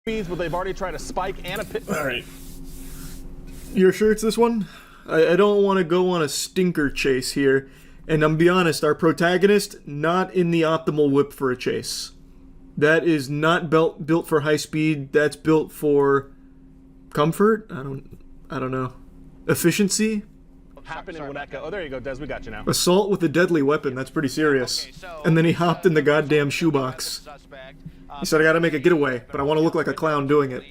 speeds, but they've already tried a spike and a pit. All right. You're sure it's this one? I don't want to go on a stinker chase here. And I'm be honest, our protagonist, not in the optimal whip for a chase. That is not built for high speed. That's built for comfort? I don't know. Efficiency? Happened in Winnetka. Oh, there you go, Des. We got you now. Assault with a deadly weapon. That's pretty serious. And then he hopped in the goddamn shoebox. He said, I gotta make a getaway, but I want to look like a clown doing it.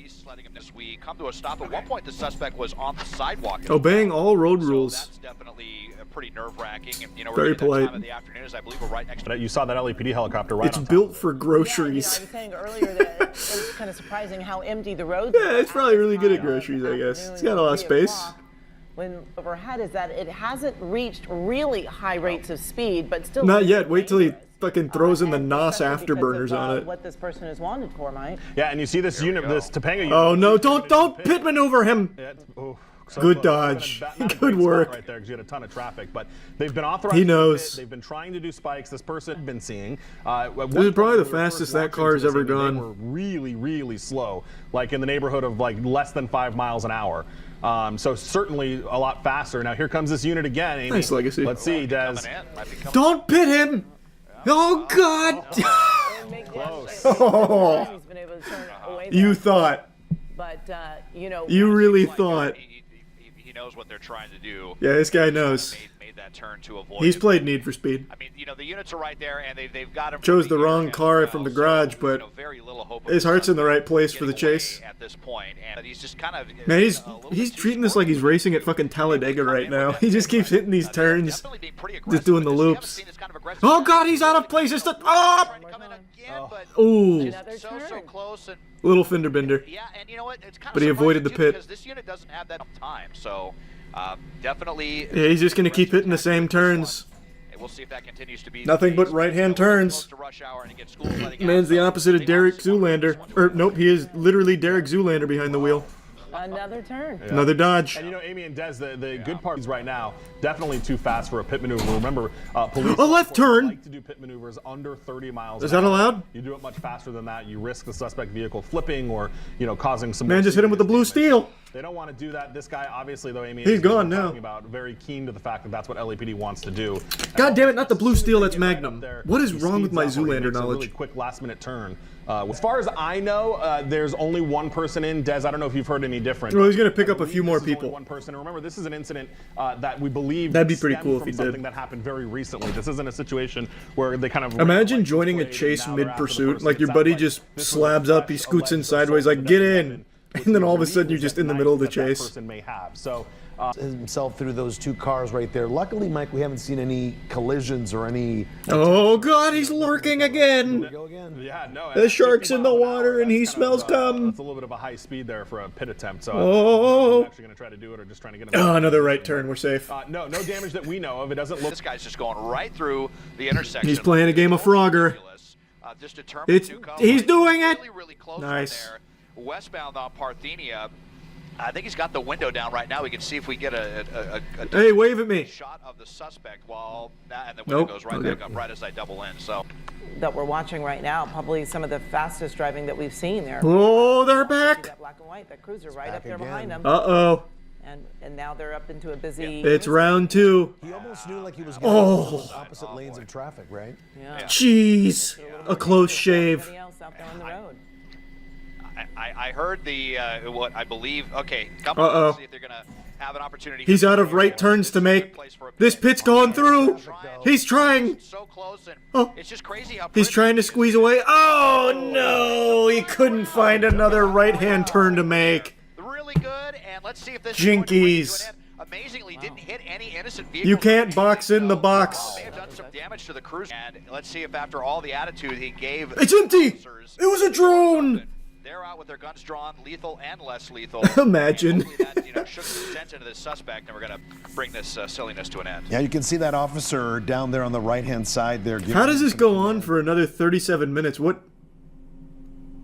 We come to a stop. At one point, the suspect was on the sidewalk. Obeying all road so rules. That's definitely pretty nerve-wracking. And, you know, Very we're polite. time of the afternoon, I believe we're right next to You saw that LAPD helicopter right It's on top. built for groceries. Yeah, I was saying earlier that it was kind of surprising how empty the roads Yeah, it's probably really good at groceries, I guess. It's got a lot of space. When overhead is that it hasn't reached really high rates of speed, but still. Not yet. Wait till he dangerous. fucking throws in the And NOS especially because afterburners of, on it. What this person is wanted for, Mike. Yeah, and you see this unit, this Topanga unit. Oh no, don't pit maneuver him! Yeah, so Good close. dodge. Not a Good great spot work. right there because you had a ton of traffic, but they've been authorized. He knows. To they've been trying to do spikes. This person had been seeing. This is probably the fastest that car has ever gone. They were really, really slow, like in the neighborhood of like less than 5 miles an hour. So certainly a lot faster. Now here comes this unit again. Amy. Nice legacy. Let's see, Des. Don't pit him! Oh God! Close. Oh, He's been able to turn away you there, thought. but you know. You really thought. He knows what they're trying to do. Yeah, this guy knows. Made that turn to avoid. He's it. played Need for Speed. I mean, you know, the units are right there, and they've got him. Chose the for wrong year car as from the well, garage, so, but you know, very little hope of his heart's in the right place for getting the chase. away at this point, and he's just kind of. Man, he's a little he's bit too treating this like he's sporty. racing at fucking Talladega right now. He just keeps hitting these turns, Definitely being pretty just aggressive doing the with this. We haven't loops. seen this kind of aggressive Oh attack. God, he's out of places to. Oh! Trying to come in again, but Ooh, Another so turn. close and. little fender bender. Yeah, and you know what? It's kind of But he avoided the surprising, too, pit. because this unit doesn't have that time. So definitely. Yeah, he's just gonna keep hitting the same turns. And we'll see if that continues to be Nothing the but case. right-hand You know, turns. close to rush hour and it gets schools letting Man's out, the so opposite of they Derek just want to- Zoolander. Or nope, he is literally Derek Zoolander behind the wheel. Another turn. Another dodge. And you know, Amy and Des, the good part is right now, definitely too fast for a pit maneuver. Remember, police A left turn. like to do pit maneuvers under 30 miles Is an that hour. allowed? You do it much faster than that, you risk the suspect vehicle flipping or, you know, causing some. Man more just hit him with the blue serious damage. steel. They don't want to do that. This guy, obviously, though, Amy, He's is what gone we're now. talking About, very keen to the fact that that's what LAPD wants to do. God damn it, not the blue steel, that's Get right Magnum. up there. What is He wrong with speeds my up where he Zoolander makes a knowledge? Really quick last-minute turn. As far as I know, there's only one person in. Des, I don't know if you've heard any different. Well, he's gonna pick I up a believe few more this is only people. One person. And remember, this is an incident that we believe That'd be pretty stemmed cool if from he did. something that happened very recently. This isn't a situation where they kind of Imagine joining a display chase and now they're after the mid-pursuit, person. like It your sounds buddy like just this was slabs a up, he fresh scoots in alleged sideways assault like, that get happened, in. which And then we all of a believe sudden you're is just that in the middle of the that chase. person may have. So himself through those two cars right there. Luckily, Mike, we haven't seen any collisions or any. Oh God, he's lurking again. Go again. yeah, no. The shark's in the 50 miles an water hour, and he that's kind smells of, cum. That's a little bit of a high speed there for a pit attempt. So Oh. I'm actually going to try to do it or just trying to get him. Oh, another right turn, we're safe. No damage that we know of. It doesn't look. This guy's just going right through the intersection. He's playing a game of Frogger. Just determined It's to come he's doing it. really, really close Nice. right there. Westbound on Parthenia. I think he's got the window down right now. We can see if we get a Hey, wave at me. shot of the suspect while that and the window Nope. goes right Okay. back up right as I double in. So That we're watching right now, probably some of the fastest driving that we've seen there. Oh, they're See back. that black and white, that cruiser right back up there again. behind him. Uh-oh. And now they're up into a busy. It's round two. He almost knew like he was getting Oh. those opposite lanes of traffic, right? Yeah. Jeez. A close shave. Everybody else out there on the road. I heard the what I believe. Okay, come Uh-oh. on. See if they're gonna have an opportunity. He's out of right turns to make. This pit's going through. He's trying. So close, and Oh. it's just crazy how He's trying to squeeze away. Oh, no. He couldn't find another right-hand turn to make. really good. And let's see if this is going to bring it to Jinkies. an end. Amazingly, didn't hit any innocent vehicles. You can't box in the box. May have done some damage to the cruiser. And let's see if after all the attitude he gave. It's empty. officers, It was a drone. They're out with their guns drawn, lethal and less lethal. Imagine. And hopefully that, shook some sense into this suspect, and we're going to bring this silliness to an end. Yeah, you can see that officer down there on the right-hand side there. How does this go on for another 37 minutes? What?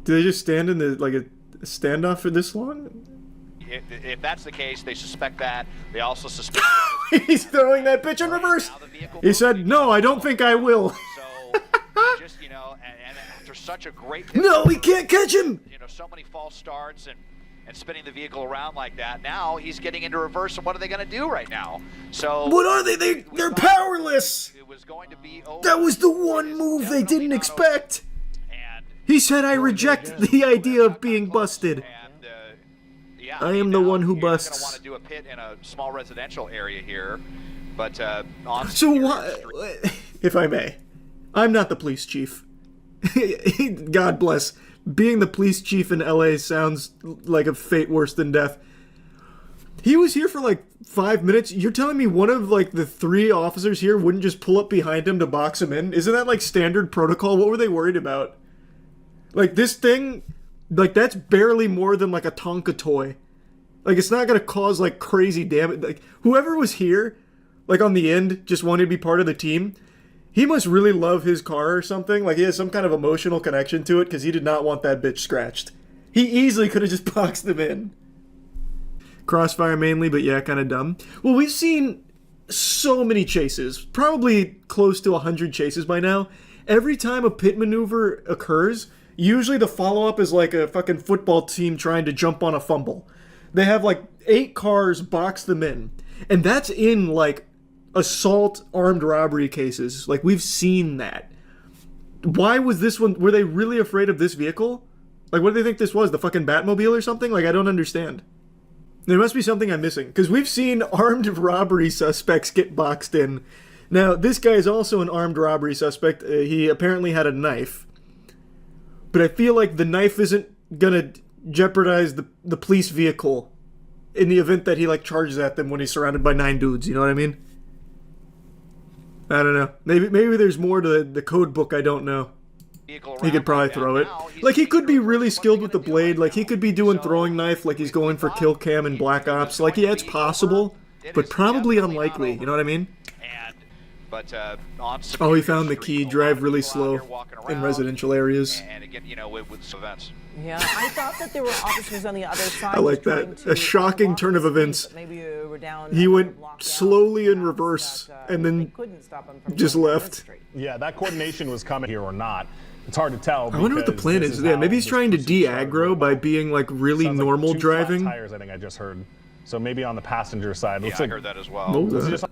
Do they just stand in the like a standoff for this long? If that's the case, they suspect that. They also suspect. He's throwing that bitch in reverse. He said, "No, I don't think I will." So, just and after such a great No, he can't catch him! you know, so many false starts and spinning the vehicle around like that. Now he's getting into reverse, and what are they going to do right now? So What are they? They're powerless! it was going to be over. That was the one move they Definitely didn't not expect! over. And He said I reject the idea of being busted. And, yeah, I am the now one who you're gonna busts. want to do a pit in a small residential area here, but on So Superior why, Street- if I may, I'm not the police chief. God bless. Being the police chief in LA sounds like a fate worse than death. He was here for like 5 minutes. You're telling me one of like the 3 officers here wouldn't just pull up behind him to box him in? Isn't that like standard protocol? What were they worried about? Like this thing, like that's barely more than like a Tonka toy. Like it's not gonna cause like crazy damage. Like whoever was here, like on the end, just wanted to be part of the team. He must really love his car or something. Like he has some kind of emotional connection to it because he did not want that bitch scratched. He easily could have just boxed him in. Crossfire mainly, but yeah, kind of dumb. Well, we've seen so many chases, probably close to 100 chases by now. Every time a pit maneuver occurs, usually the follow-up is like a fucking football team trying to jump on a fumble. They have like 8 cars box them in. And that's in like assault, armed robbery cases. Like we've seen that. Why was this one? Were they really afraid of this vehicle? Like what do they think this was? The fucking Batmobile or something? Like I don't understand. There must be something I'm missing because we've seen armed robbery suspects get boxed in. Now this guy is also an armed robbery suspect. He apparently had a knife, but I feel like the knife isn't gonna jeopardize the police vehicle in the event that he like charges at them when he's surrounded by 9 dudes. You know what I mean? I don't know. Maybe there's more to the code book I don't know. He could probably throw it. Like he could be really skilled with the blade. Like he could be doing throwing knife like he's going for kill cam in Black Ops. Like yeah, it's possible, but probably unlikely. You know what I mean? Oh, he found the key. Drive really slow in residential areas. And again, you know, with events. Yeah, I thought that there were officers on the other side. I like trying that. to A shocking unlock turn of the events. street, but maybe we were down He another went block down slowly in fast reverse that, and they then couldn't stop him from just going down left. this street. Yeah, that coordination was coming here or not. It's hard to tell. I wonder what the because plan this is. Yeah, how maybe he's this trying to person started. de-aggro by being like really Sounds like normal 2 flat driving. tires, I think I just heard. So maybe on the passenger side. Yeah, Looks I like, heard that as well. Oh, was he that. just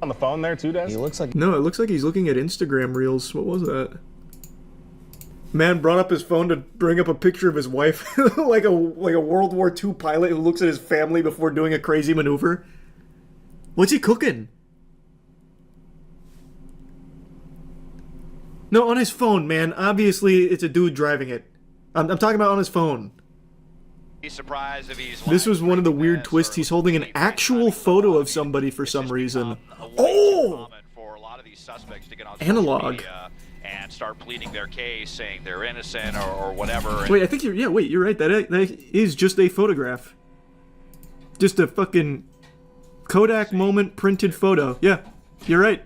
on the phone there too, Des? He looks like No, it looks like he's looking at Instagram reels. What was that? Man brought up his phone to bring up a picture of his wife, like a World War II pilot who looks at his family before doing a crazy maneuver. What's he cooking? No, on his phone, man. Obviously, it's a dude driving it. I'm talking about on his phone. Be surprised if he's This was one of the weird live twists. or He's holding an any actual FaceTiming photo of somebody. somebody for It's some just reason. become a way Oh! too common for a lot of these suspects to get on social Analog. media and start pleading their case, saying they're innocent or whatever. And Wait, I think you're. Yeah, wait, you're right. That is just a photograph. Just a fucking Kodak moment printed photo. Yeah, you're right.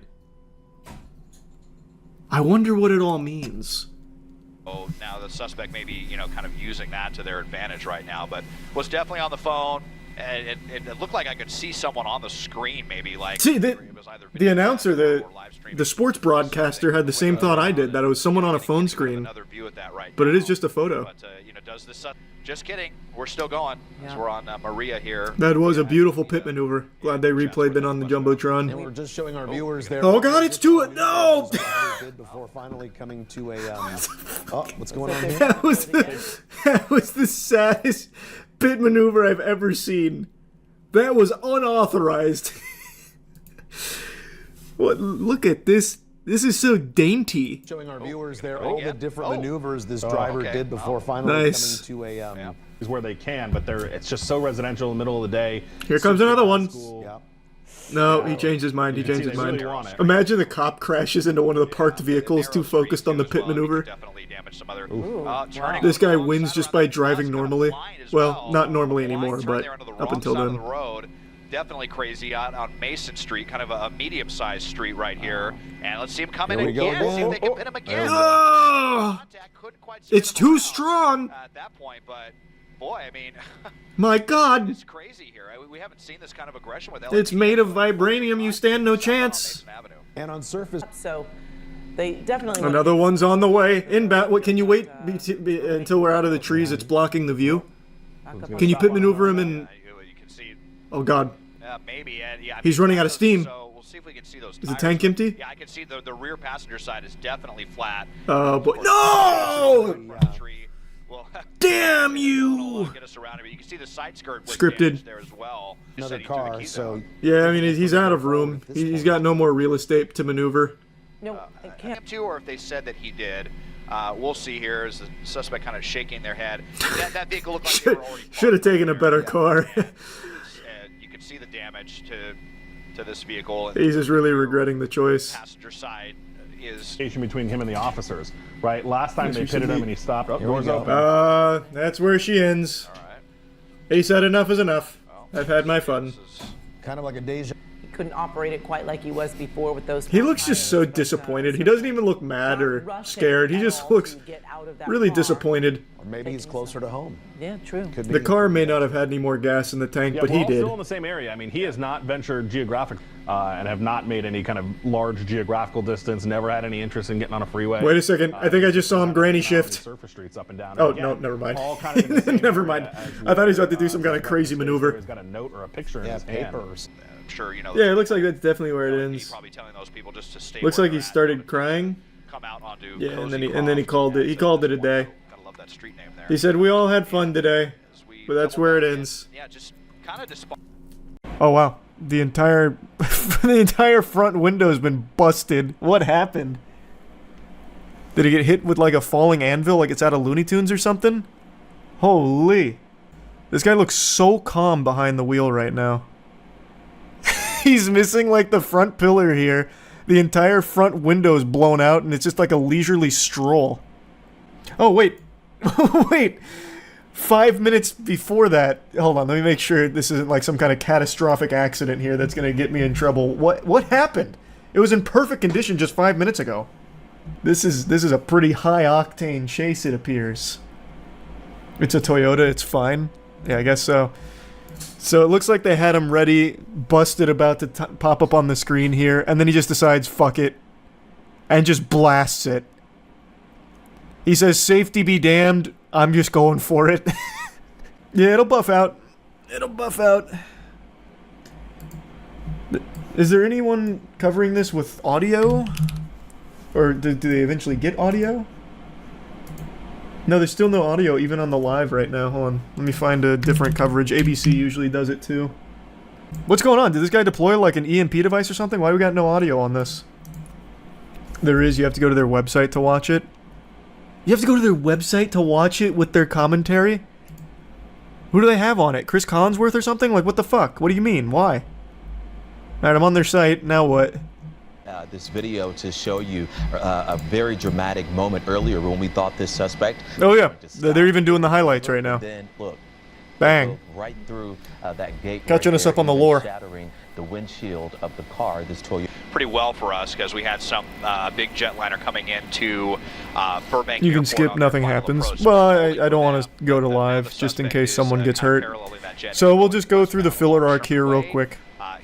I wonder what it all means. so now the suspect may be, you know, kind of using that to their advantage right now, but was definitely on the phone. And it looked like I could see someone on the screen, maybe like. See, it was either the video announcer, or live streaming. the sports broadcaster had the same thought I did, that it was someone on a phone screen. Another view at that right But it now. is just a photo. But you know, does this? Just kidding. We're still going. As we're on Maria here. That was a beautiful pit maneuver. Glad they replayed that on the and Jumbotron. we're just showing our viewers there. Oh god, it's to it! No! Did before finally coming to a oh, what's going on here? That was the saddest pit maneuver I've ever seen. That was unauthorized. What? Look at this. This is so dainty. Showing our viewers there all the different maneuvers this driver okay. did before finally Nice. coming to a Is where they can, but it's just so residential in the middle of the day. Here comes another one. School. yeah. No, he changed his mind. He You can changed see his they mind. really want it. Imagine the cop crashes into one of the parked vehicles, too Narrow focused street, on the too, pit as well. maneuver. We could definitely damage some other, turning This guy alongside wins just around by the driving bus, normally. kind of blind as Well, not normally Blind anymore, turn but there onto the up wrong until side of then. the road. Definitely crazy on Mason Street, kind of a medium-sized street right here. And let's see him come in Here we go again. See if they can again. pin him again. Oh, Contact, couldn't quite spin it's him too around, strong. at that point, but boy, I mean, My god. it's crazy here. We haven't seen this kind of aggression with It's LAPD. made of vibranium. You stand no chance. Mason Avenue. And on surface So They definitely. Another one's on the way. Inbound. What? Can you wait until we're out of the trees? It's blocking the view. Can you pit maneuver him in? You can see. Oh God. Maybe. Yeah. He's running out of steam. So we'll see if we can see those. Is the tank empty? Yeah, I can see the rear passenger side is definitely flat. Oh boy. No! Well, Damn you! get us around. You can see the side skirt was Scripted. damaged there as well. Another Said he threw the car, keys so out. Yeah, I mean he's out of room. He's got no more real estate to maneuver. No, I can't. Him too, or if they said that he did. We'll see here as the suspect kind of shaking their head. That vehicle looked like they were already Should have taken a parked better there. car. You can see the damage to this vehicle. He's just really regretting the choice. Passenger side is Between him and the officers, right? Last time they pitted him and he stopped. Oh, Here we doors go. open. That's where she ends. all right. He said enough is enough. I've had my fun. This is kind of like a deja. He couldn't operate it quite like he was before with those. He looks just so disappointed. He doesn't even look mad or scared. He just looks really disappointed. Or maybe he's closer to home. Yeah, true. Could be. The car may not have had any more gas in the tank, Yeah, but we're he all did. still in the same area. I mean, he has not ventured geographic and have not made any kind of large geographical distance. Never had any interest in getting on a freeway. Wait a second. I think I just saw him granny shift. Surface streets up and down. Oh, Again, no, never mind. all kind of in the same Never area mind. as I thought he was about to the, do some kind of crazy suspect maneuver. He's got a note or a picture in Yeah, his hand. papers. I'm sure you know. Yeah, it looks like that's definitely where it ends. Probably telling those people just to stay. Looks where like he they're at. started crying. Come out onto Yeah, and Cozy then he Croft. called it. He called it a day. Gotta love that street name there. He said, "We all had fun today," As we but that's double where it back in. ends. Yeah, just kind of despite. Oh wow, the entire the entire front window's been busted. What happened? Did he get hit with like a falling anvil, like it's out of Looney Tunes or something? Holy! This guy looks so calm behind the wheel right now. He's missing like the front pillar here. The entire front window's blown out, and it's just like a leisurely stroll. Oh wait, wait. 5 minutes before that, hold on, let me make sure this isn't like some kind of catastrophic accident here that's gonna get me in trouble. What happened? It was in perfect condition just 5 minutes ago. This is a pretty high octane chase, it appears. It's a Toyota, it's fine. Yeah, I guess so. So it looks like they had him ready, busted, about to pop up on the screen here, and then he just decides, fuck it, and just blasts it. He says, safety be damned, I'm just going for it. Yeah, it'll buff out. It'll buff out. Is there anyone covering this with audio? Or do they eventually get audio? No, there's still no audio even on the live right now. Hold on. Let me find a different coverage. ABC usually does it too. What's going on? Did this guy deploy like an EMP device or something? Why do we got no audio on this? There is. You have to go to their website to watch it. You have to go to their website to watch it with their commentary? Who do they have on it? Chris Collinsworth or something? Like, what the fuck? What do you mean? Why? Alright, I'm on their site. Now what? This video to show you a very dramatic moment earlier when we thought this suspect. Oh yeah, they're even doing the highlights right now. Then look, Bang. right through that gate. Catching us up on the lore. Shattering the windshield of the car. This Toyota. Pretty well for us because we had some big jetliner coming into Burbank. You can Airport skip, on their nothing final happens. approach. Well, I don't want Now, to go to now live the just in suspect case is, someone gets kind of hurt. paralleling that jet So we'll going just go through the westbound filler along arc here real Sherman quick. Way.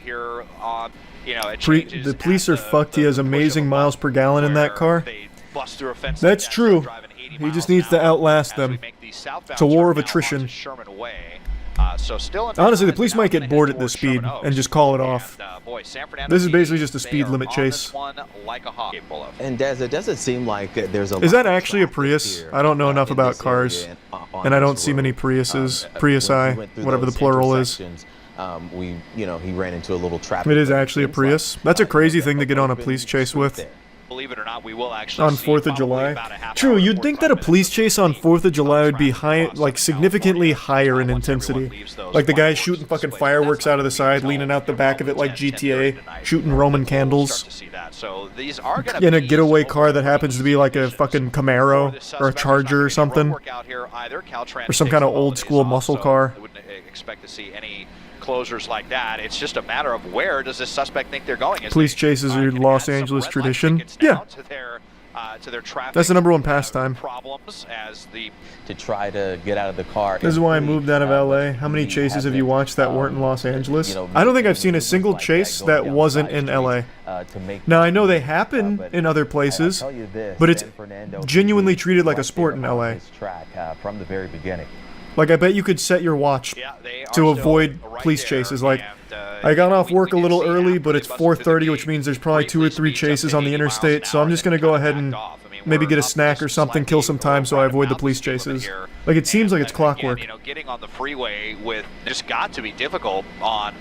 Here on, it changes The police at are fucked. He has the push of amazing a miles per gallon in that where car. they bust through a fence That's like that, true. driving 80 He miles just needs an to hour outlast as them. we make the southbound It's a war of turn now attrition. onto Sherman Way. So still in Honestly, the balance, police now might get gonna bored head at this towards Sherman speed Oaks. and just call it off. And, boy, San Fernando This is PD, basically just a they speed are limit on chase. this one like a hawk capable of. And Des, it doesn't seem like there's a. Is lot that of actually a traffic Prius? here, I don't know enough in about this cars, area on and I don't this see road. many Priuses. When we Priusi, went through whatever the those plural is. intersections, he ran into a little traffic. It is but actually a seems like, Prius. That's a crazy thing to get on a open police chase street with. there. Believe it or not, we will actually On see 4th of probably July. about a half True, hour, you'd think that a 45 police minutes chase of on 4th of July would be traffic high, across like Southern significantly California, higher in once everyone intensity. leaves those Like the guy fireworks shooting fucking displays. fireworks That's out of the not side, being leaning told. out the They're back of it probably like 10, 10:30 GTA, tonight. shooting Roman We'll candles. start to see that. So these are gonna In a be getaway some car that happens to be like a conditions. fucking For Camaro this or a suspect, Charger or there's not gonna something. be road work out here either. Caltrans Or some takes kind of 12 old days school off, muscle so car. I wouldn't expect to see any closures like that. It's just a matter of where does this suspect think they're going. As Police they, chases are can Los add some Angeles red light tradition. tickets now Yeah. to their to their traffic. That's the #1 pastime. Problems as the to try to get out of the car. This is why I moved out of LA. How many chases have you watched that weren't in Los Angeles? I don't think I've seen a single chase that wasn't in LA. Now, I know they happen in other places, but it's genuinely treated like a sport in LA. From the very beginning. Like, I bet you could set your watch to avoid police chases. Like, I got off work a little early, but it's 4:30, which means there's probably 2 or 3 chases on the interstate, so I'm just gonna go ahead and maybe get a snack or something, kill some time so I avoid the police chases. Like, it seems like it's clockwork. You know, getting on the freeway with just got to be difficult on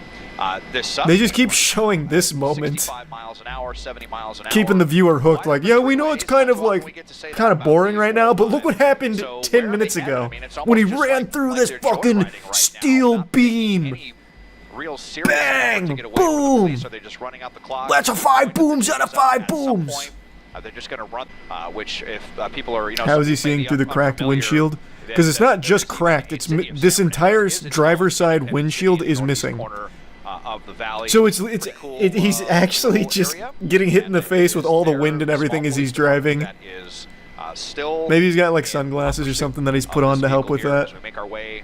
this. They just keep showing this moment, 65 miles an hour, 70 miles an hour. keeping the viewer hooked. Like, yeah, we know it's kind of boring right now, but look what happened 10 minutes ago when he ran through this fucking steel beam. Real serious Bang! to get away Boom! from the police. Are they just running out the clock? That's a 5 booms out of 5 At some booms. point, they're just going to run, which if people are, you know, How is he maybe seeing through the cracked unfamiliar, windshield? Because it's not just cracked, it's this entire driver's side windshield is missing. Of the valley. So he's actually just getting hit in the face with all the wind and everything as he's driving. That is still Maybe he's got like sunglasses or something that he's put on to help with that. As we make our way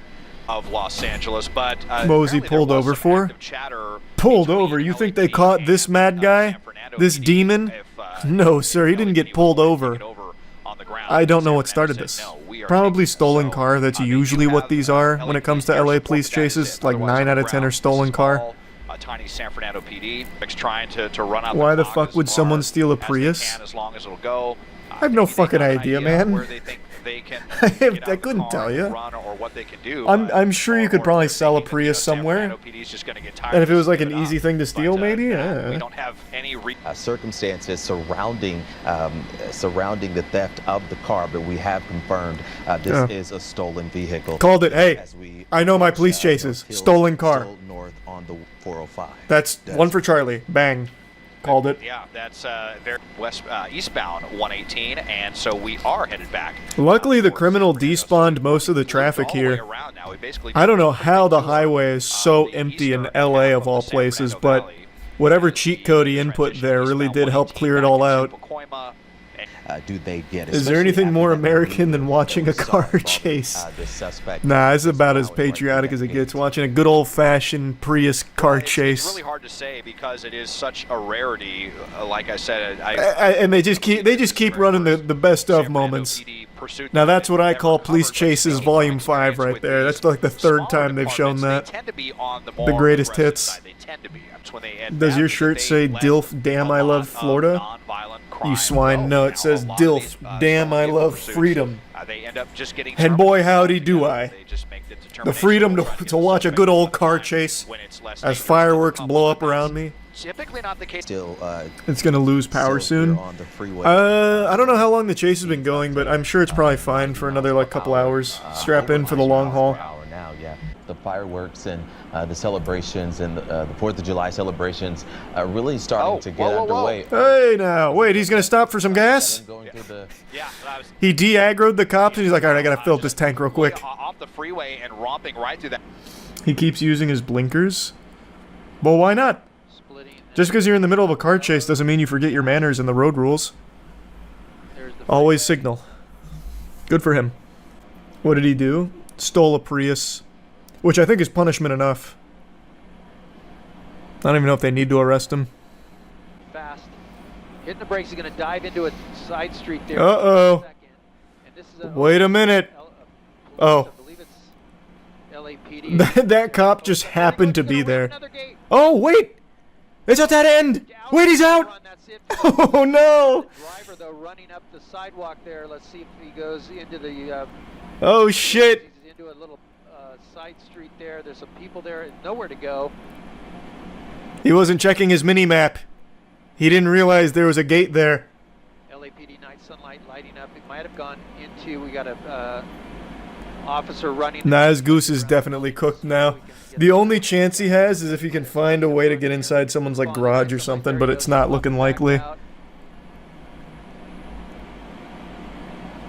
of Los Angeles, but Mosey apparently there pulled was over some for? active chatter Pulled between over? You think they LAPD caught this and, mad guy? San Fernando This PD demon? if, No, sir, he didn't get LAPD pulled was over. taking over on the ground. I don't know San what started Fernando this. said, "No, we are Probably taking stolen this." car. That's they do usually what have, these are when it comes to LAPD LA air police support, that is chases. it. Like Otherwise, 9 out of on 10 the are stolen ground, car. this is all, tiny San Fernando PD trying to run out. Why the clock fuck as would far someone steal a as they Prius? can, as long as it'll go. I have no Maybe they fucking got an idea, man. where they think they can I get out of the couldn't car tell and ya. run or what they can do. I'm sure you could or probably they're sell a thinking that, Prius San somewhere. Fernando PD is just gonna get tired And if it of was like giving an it easy up. thing to steal, But, maybe? we Yeah. don't have any Circumstances surrounding the theft of the car, but we have confirmed this is a stolen vehicle. Called it. Hey, As we I know my police chases. Hills, Stolen car. still north on the 405. That's one for Charlie. Bang. Called it. Yeah, that's very eastbound 118, and so we are headed back. Luckily, the criminal despawned most of the traffic All the way here. around now. We basically I don't know how the highway is so empty in LA of all places, but whatever cheat code he input there really did help clear it all out. Do they get? Is there anything more American than watching a car chase? Nah, it's about as patriotic as it gets, watching a good old-fashioned Prius car It's chase. really hard to say because it is such a rarity. Like I said, And they just keep running the best of moments. Now that's what I call Police Chases Volume 5 right there. That's like the third time they've shown that. The greatest hits. Does your shirt say DILF Damn I Love Florida? You swine. No, it says DILF Damn I Love Freedom. And boy howdy do I. The freedom to watch a good old car chase as fireworks blow up around me. Typically not the case. Still, It's gonna lose power soon. on the freeway. I don't know how long the chase has been going, but I'm sure it's probably fine for another like couple hours. Strap in for the long haul. Now, yeah. The fireworks and the celebrations and the 4th of July celebrations are really starting to get underway. Hey now, wait, he's gonna stop for some gas? Going through the He de-aggroed the cops and he's like, alright, I gotta fill up this tank real quick. Off the freeway and romping right through that. He keeps using his blinkers. Well, why not? Just because you're in the middle of a car chase doesn't mean you forget your manners and the road rules. Always signal. Good for him. What did he do? Stole a Prius. Which I think is punishment enough. I don't even know if they need to arrest him. Fast. Hitting the brakes, he's going to dive into a side street there. Uh-oh. Wait a minute. Oh. I believe it's LAPD. That cop just happened to be there. Oh, wait! It's at that end! Wait, he's out! Oh, no! Driver, though, running up the sidewalk there. Let's see if he goes into the... Oh, shit! He's into a little side street there. There's some people there. Nowhere to go. He wasn't checking his mini-map. He didn't realize there was a gate there. LAPD night sunlight lighting up. It might have gone into... We got a officer running... Nah, his goose is definitely cooked now. The only chance he has is if he can find a way to get inside someone's like garage or something, but it's not looking likely.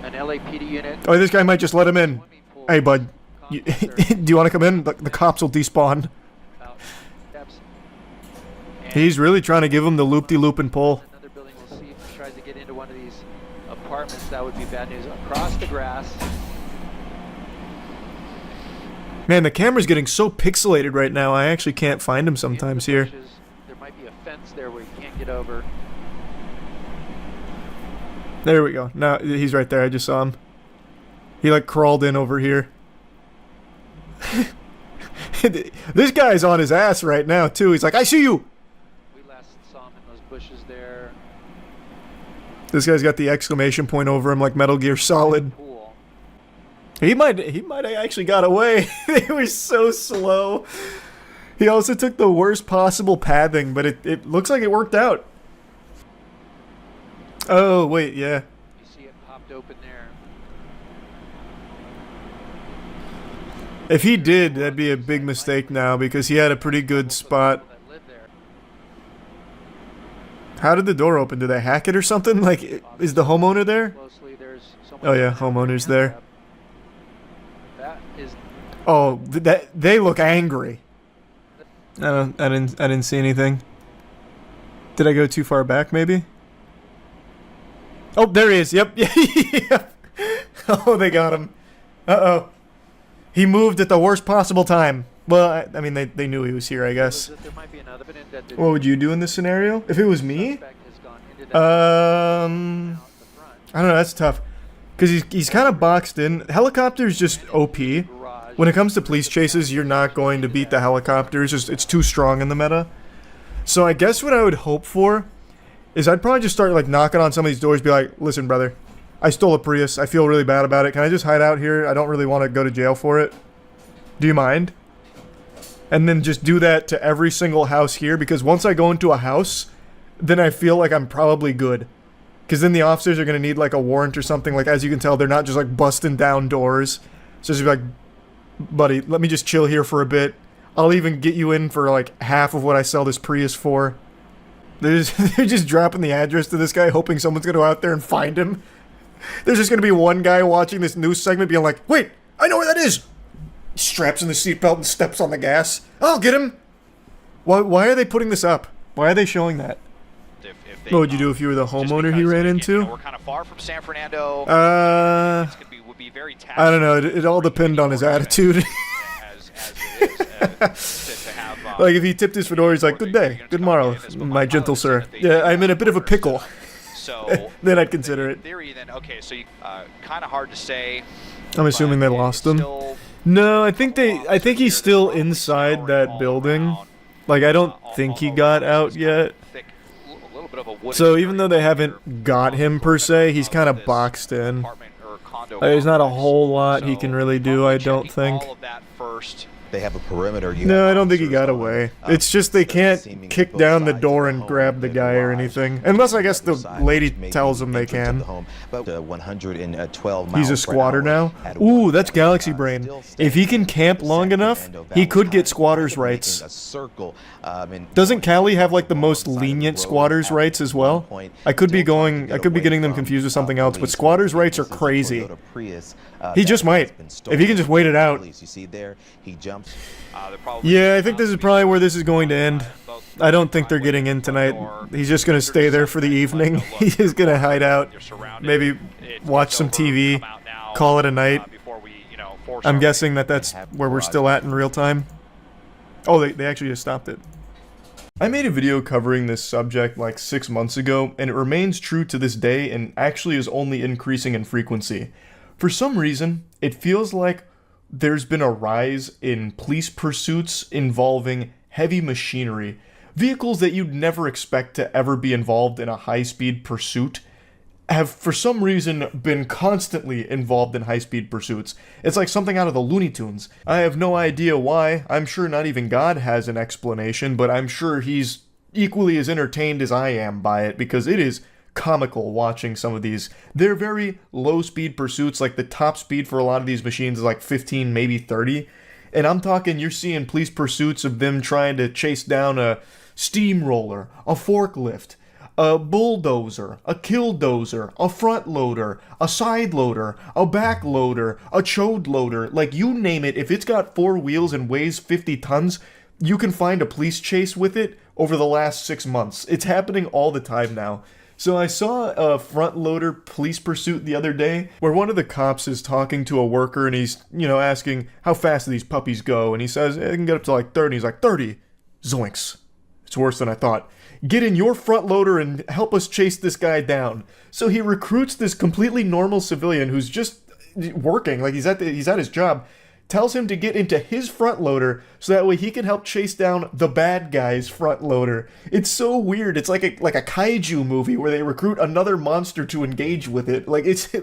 An LAPD unit. Oh, this guy might just let him in. Hey, bud. Do you want to come in? The cops will despawn. He's really trying to give him the loop-de-loop and pull. Another building. We'll see if he tries to get into one of these apartments, that would be bad news. Across the grass. Man, the camera's getting so pixelated right now, I actually can't find him sometimes In the here. bushes. There might be a fence there where you can't get over. There we go. Now, he's right there. I just saw him. He, like, crawled in over here. This guy's on his ass right now, too. He's like, I see you! We last saw him in those bushes there. This guy's got the exclamation point over him like Metal Gear Solid. Pool. He might have actually got away. They were so slow. He also took the worst possible pathing, but it looks like it worked out. Oh, wait, yeah. You see it popped open there. If he did, that'd be a big mistake now, because he had a pretty good spot. People that live there. How did the door open? Did they hack it or something? Like, is the homeowner there? Closely, there's someone Oh, yeah, there. homeowner's there. That is Oh, they look angry. I didn't see anything. Did I go too far back, maybe? Oh, there he is. Yep. Yep. Oh, they got him. Uh-oh. He moved at the worst possible time. Well, I mean, they knew he was here, I guess. there might be another that the What would you do in this scenario? If it was me? suspect has gone into that I out the front don't know, that's tough. Because he's kind of boxed in. Helicopter's just OP. garage. When it comes to police chases, you're not going to beat the helicopter. It's too strong in the meta. So I guess what I would hope for is I'd probably just start like knocking on some of these doors, be like, listen, brother, I stole a Prius. I feel really bad about it. Can I just hide out here? I don't really want to go to jail for it. Do you mind? And then just do that to every single house here, because once I go into a house, then I feel like I'm probably good. Because then the officers are going to need like a warrant or something. Like, as you can tell, they're not just like busting down doors. So just be like, buddy, let me just chill here for a bit. I'll even get you in for like half of what I sell this Prius for. They're just dropping the address to this guy, hoping someone's going to go out there and find him. There's just going to be one guy watching this news segment being like, wait, I know where that is. He straps in the seatbelt and steps on the gas. I'll get him. Why are they putting this up? Why are they showing that? If they What would you do if you were the just homeowner he because, ran again, into? You know, we're kind of far from San Fernando. Would be very I don't know. It all depends on his attitude. as it is, to have, Like, if he tipped his fedora, he's like, good day, good morrow, my gentle sir. Yeah, I'm in a bit of a pickle. So Then I'd consider in it. theory, then okay, so you, kind of hard to say. I'm assuming they lost him. No, I think he's still inside that building. Like, I don't think he got out yet. So even though they haven't got him per se, he's kind of boxed in. There's not a whole lot he can really do, I don't think. They have a perimeter. No, I don't think he got away. It's just they can't kick down the door and grab the guy or anything. Unless, I guess, the lady tells them they can. 112 He's a squatter now? Ooh, that's Galaxy Brain. If he can camp long enough, he could get squatters' rights. Doesn't Cali have, like, the most lenient squatters' rights as well? I could be getting them confused with something else, but squatters' rights are crazy. He just might. If he can just wait it out. Yeah, I think this is probably where this is going to end. I don't think they're getting in tonight. He's just going to stay there for the evening. He's just going to hide out. Maybe watch some TV. Call it a night. I'm guessing that's where we're still at in real time. Oh, they actually just stopped it. I made a video covering this subject like 6 months ago, and it remains true to this day and actually is only increasing in frequency. For some reason, it feels like there's been a rise in police pursuits involving heavy machinery. Vehicles that you'd never expect to ever be involved in a high-speed pursuit have, for some reason, been constantly involved in high-speed pursuits. It's like something out of the Looney Tunes. I have no idea why. I'm sure not even God has an explanation, but I'm sure he's equally as entertained as I am by it, because it is comical watching some of these. They're very low-speed pursuits. Like, the top speed for a lot of these machines is like 15, maybe 30. And I'm talking, you're seeing police pursuits of them trying to chase down a steamroller, a forklift, a bulldozer, a killdozer, a front loader, a side loader, a back loader, a chode loader. Like, you name it, if it's got 4 wheels and weighs 50 tons, you can find a police chase with it over the last 6 months. It's happening all the time now. So I saw a front loader police pursuit the other day where one of the cops is talking to a worker and he's, asking how fast do these puppies go, and he says it can get up to like 30. He's like, 30? Zoinks. It's worse than I thought. Get in your front loader and help us chase this guy down. So he recruits this completely normal civilian who's just working, like he's at his job, tells him to get into his front loader so that way he can help chase down the bad guy's front loader. It's so weird. It's like a kaiju movie where they recruit another monster to engage with it. Like, it's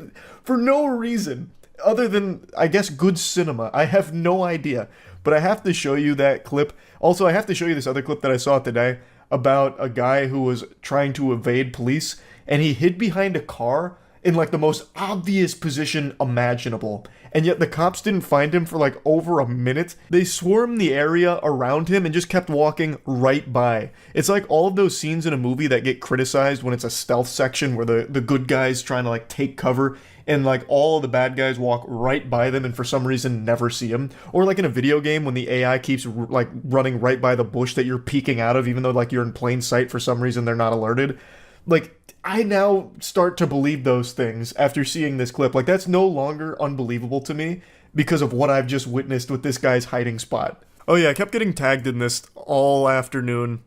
for no reason other than, I guess, good cinema. I have no idea. But I have to show you that clip. Also, I have to show you this other clip that I saw today about a guy who was trying to evade police, and he hid behind a car in like the most obvious position imaginable. And yet the cops didn't find him for like over a minute. They swarmed the area around him and just kept walking right by. It's like all of those scenes in a movie that get criticized when it's a stealth section where the good guys trying to like take cover and like all the bad guys walk right by them and for some reason never see them. Or like in a video game when the AI keeps like running right by the bush that you're peeking out of even though like you're in plain sight, for some reason they're not alerted. Like, I now start to believe those things after seeing this clip. Like, that's no longer unbelievable to me because of what I've just witnessed with this guy's hiding spot. Oh yeah, I kept getting tagged in this all afternoon.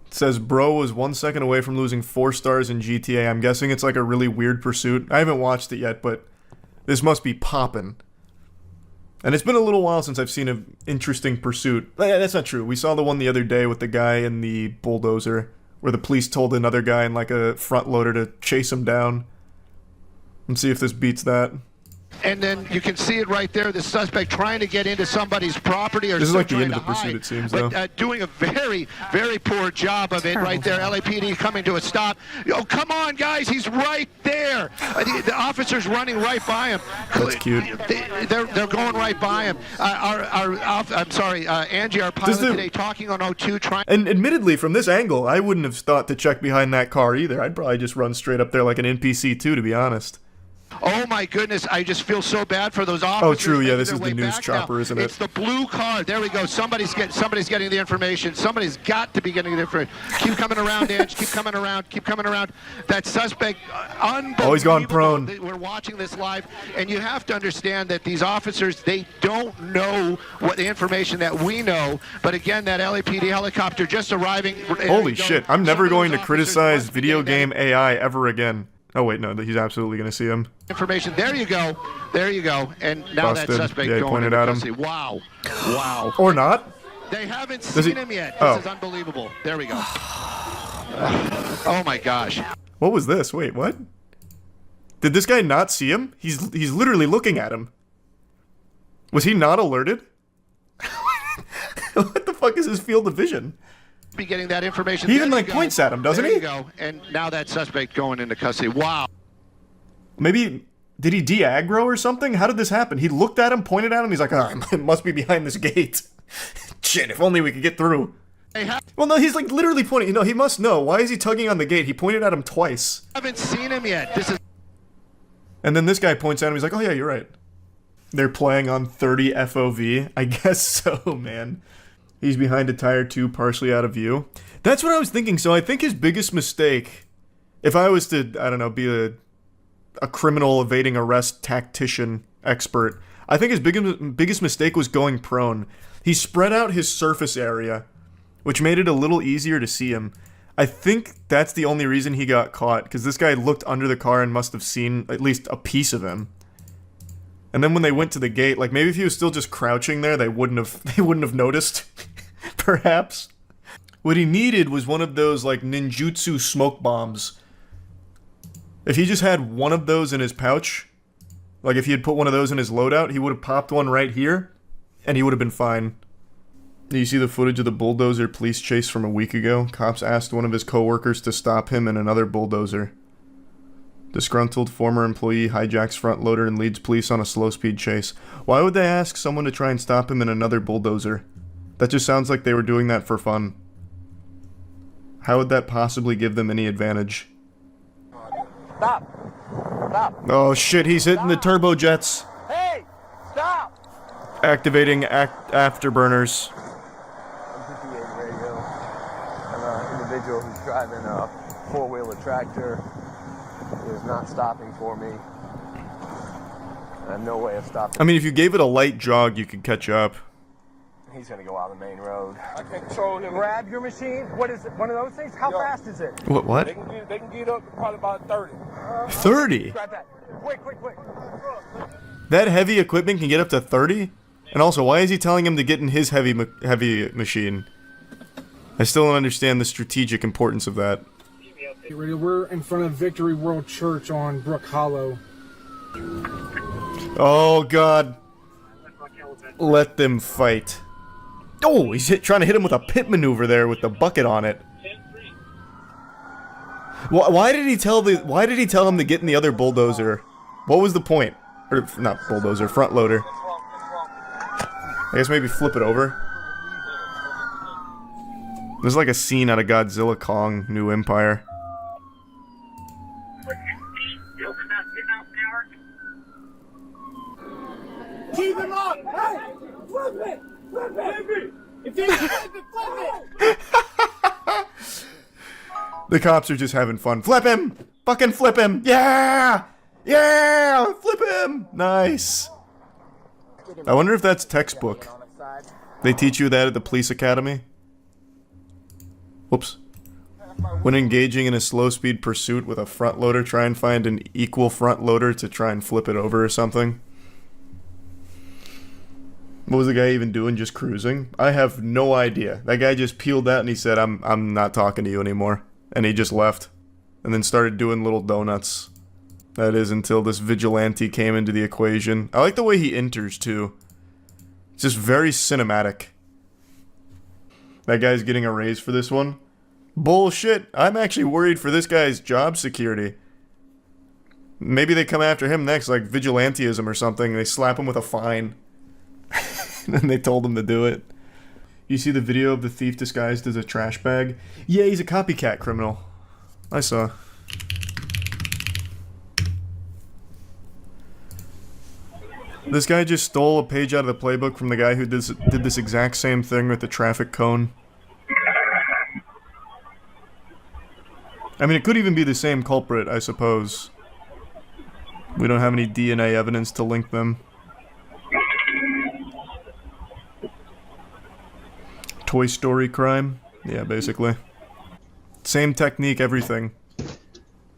It says, bro was 1 second away from losing 4 stars in GTA. I'm guessing it's like a really weird pursuit. I haven't watched it yet, but this must be poppin'. And it's been a little while since I've seen an interesting pursuit. That's not true. We saw the one the other day with the guy in the bulldozer, where the police told another guy in like a front loader to chase him down. Let's see if this beats that. And then you can see it right there, the suspect trying to get into somebody's property or this is like the trying end to of the pursuit, hide, it seems, but though. doing a very, very poor job of it right there. LAPD coming to a stop. Oh, come on, guys, he's right there. The officer's running right by him. That's cute. They're going right by him. Angie, our pilot today, talking on O2, trying. And admittedly, from this angle, I wouldn't have thought to check behind that car either. I'd probably just run straight up there like an NPC too, to be honest. Oh my goodness, I just feel so bad for those officers. Oh, true, yeah, this is the news chopper, now. isn't it? It's the blue car. There we go. Somebody's getting the information. Somebody's got to be getting the information. Keep coming around, Ange. Keep coming around. Keep coming around. That suspect, unbelievable. Oh, he's gone prone. We're watching this live, and you have to understand that these officers, they don't know what the information that we know. But again, that LAPD helicopter just arriving. Holy shit, I'm never going to criticize video game AI ever again. Oh wait, no, he's absolutely going to see him. Information. There you go. There you go. And now Busted. that suspect Yeah, going pointed into at him. custody. Wow. Wow. Or not. They haven't seen him yet. This is unbelievable. There we go. Oh my gosh. What was this? Wait, what? Did this guy not see him? He's literally looking at him. Was he not alerted? What the fuck is his field of vision? Be getting that information. He even like points at him, doesn't he? There you go. And now that suspect going into custody. Wow. Maybe, did he de-aggro or something? How did this happen? He looked at him, pointed at him, he's like, oh, it must be behind this gate. Shit, if only we could get through. Well, no, he's like literally pointing. He must know. Why is he tugging on the gate? He pointed at him twice. Haven't seen him yet. This is. And then this guy points at him, he's like, oh yeah, you're right. They're playing on 30 FOV. I guess so, man. He's behind a tire too, partially out of view. That's what I was thinking. So I think his biggest mistake, if I was to, I don't know, be a criminal evading arrest tactician expert, I think his biggest mistake was going prone. He spread out his surface area, which made it a little easier to see him. I think that's the only reason he got caught, because this guy looked under the car and must have seen at least a piece of him. And then when they went to the gate, like maybe if he was still just crouching there, they wouldn't have noticed. Perhaps. What he needed was one of those like ninjutsu smoke bombs. If he just had one of those in his pouch, like if he had put one of those in his loadout, he would have popped one right here, and he would have been fine. Do you see the footage of the bulldozer police chase from a week ago? Cops asked one of his co-workers to stop him and another bulldozer. Disgruntled former employee hijacks front loader and leads police on a slow-speed chase. Why would they ask someone to try and stop him in another bulldozer? That just sounds like they were doing that for fun. How would that possibly give them any advantage? Stop! Stop! Oh shit, he's hitting the turbojets. Hey! Stop! Activating afterburners. I'm 58 radio. An individual who's driving four-wheeler tractor is not stopping for me. I have no way of stopping. I mean, if you gave it a light jog, you could catch up. He's gonna go out the main road. I control him. Grab your machine. What is it? One of those things? How fast is it? What? They can get up to probably about 30. 30? Grab that. Quick. That heavy equipment can get up to 30? And also, why is he telling him to get in his heavy machine? I still don't understand the strategic importance of that. We're in front of Victory World Church on Brook Hollow. Oh, God. Let them fight. Oh, he's trying to hit him with a pit maneuver there with the bucket on it. Why did he tell him to get in the other bulldozer? What was the point? Or not bulldozer, front loader. I guess maybe flip it over. This is like a scene out of Godzilla Kong New Empire. Keep him up! Hey! Flip it! Flip it! If you flip it! The cops are just having fun. Flip him! Fucking flip him! Yeah! Yeah! Flip him! Nice. I wonder if that's textbook. They teach you that at the police academy? Whoops. When engaging in a slow-speed pursuit with a front loader, try and find an equal front loader to try and flip it over or something. What was the guy even doing, just cruising? I have no idea. That guy just peeled out and he said, I'm not talking to you anymore. And he just left. And then started doing little donuts. That is, until this vigilante came into the equation. I like the way he enters, too. It's just very cinematic. That guy's getting a raise for this one. Bullshit. I'm actually worried for this guy's job security. Maybe they come after him next, like vigilanteism or something. They slap him with a fine. And they told him to do it. You see the video of the thief disguised as a trash bag? Yeah, he's a copycat criminal. I saw. This guy just stole a page out of the playbook from the guy who did this exact same thing with the traffic cone. I mean, it could even be the same culprit, I suppose. We don't have any DNA evidence to link them. Toy Story crime? Yeah, basically. Same technique, everything.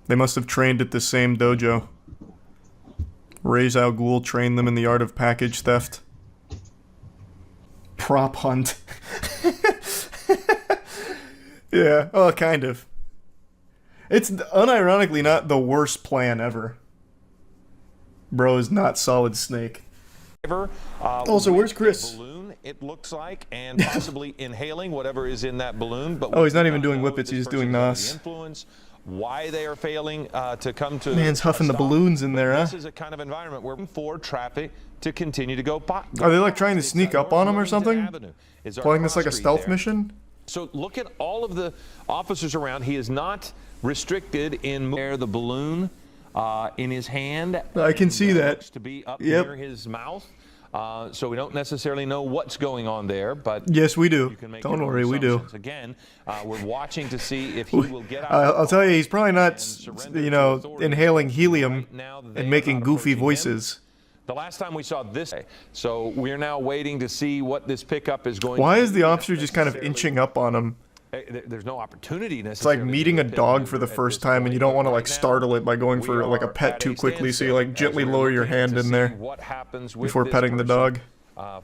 They must have trained at the same dojo. Ra's al Ghul trained them in the art of package theft. Prop hunt. Yeah, well, kind of. It's unironically not the worst plan ever. Bro is not Solid Snake. Also, where's Chris? Balloon, it looks like, and possibly inhaling whatever is in that balloon. But oh, he's not even doing whippets, he's just doing NOS. Influence, why they are failing to come to... Man's huffing the balloons in there, huh? This is a kind of environment where for traffic to continue to go by. Are they like trying to sneak up on him or something? Playing this like a stealth mission? So look at all of the officers around. He is not restricted in the balloon in his hand. I can see that. To be up near his mouth. So we don't necessarily know what's going on there, but yes, we do. Don't worry, we do. Again, we're watching to see if he will get out. I'll tell you, he's probably not, you know, inhaling helium and making goofy voices. The last time we saw this, so we're now waiting to see what this pickup is going. Why is the officer just kind of inching up on him? There's no opportunity necessarily. It's like meeting a dog for the first time and you don't want to like startle it by going for like a pet too quickly, so you like gently lower your hand in there before petting the dog.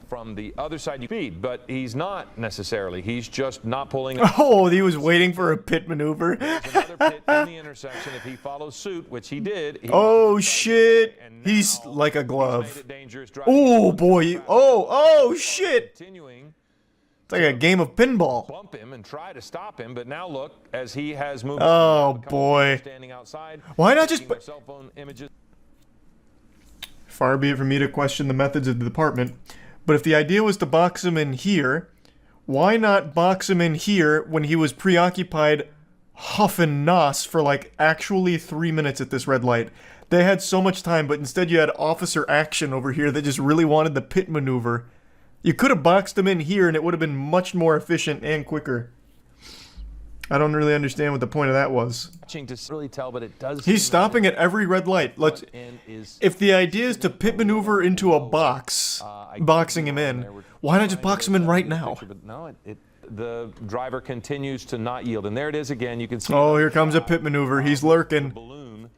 From the other side you feed, but he's not necessarily. He's just not pulling. Oh, he was waiting for a pit maneuver. There's another pit in the intersection. If he follows suit, which he did. Oh shit! He's like a glove. Oh boy! Oh shit! It's like a game of pinball. Bump him and try to stop him, but now look as he has moved. Oh boy! Standing outside. Why not just put cell phone images? Far be it from me to question the methods of the department, but if the idea was to box him in here, why not box him in here when he was preoccupied huffing NOS for like actually 3 minutes at this red light? They had so much time, but instead you had officer action over here that just really wanted the pit maneuver. You could have boxed him in here and it would have been much more efficient and quicker. I don't really understand what the point of that was. Watching to really tell, but it does. He's stopping at every red light. If the idea is to pit maneuver into a box, boxing him in, why not just box him in right now? But no, the driver continues to not yield, and there it is again. You can see. Oh, here comes a pit maneuver. He's lurking.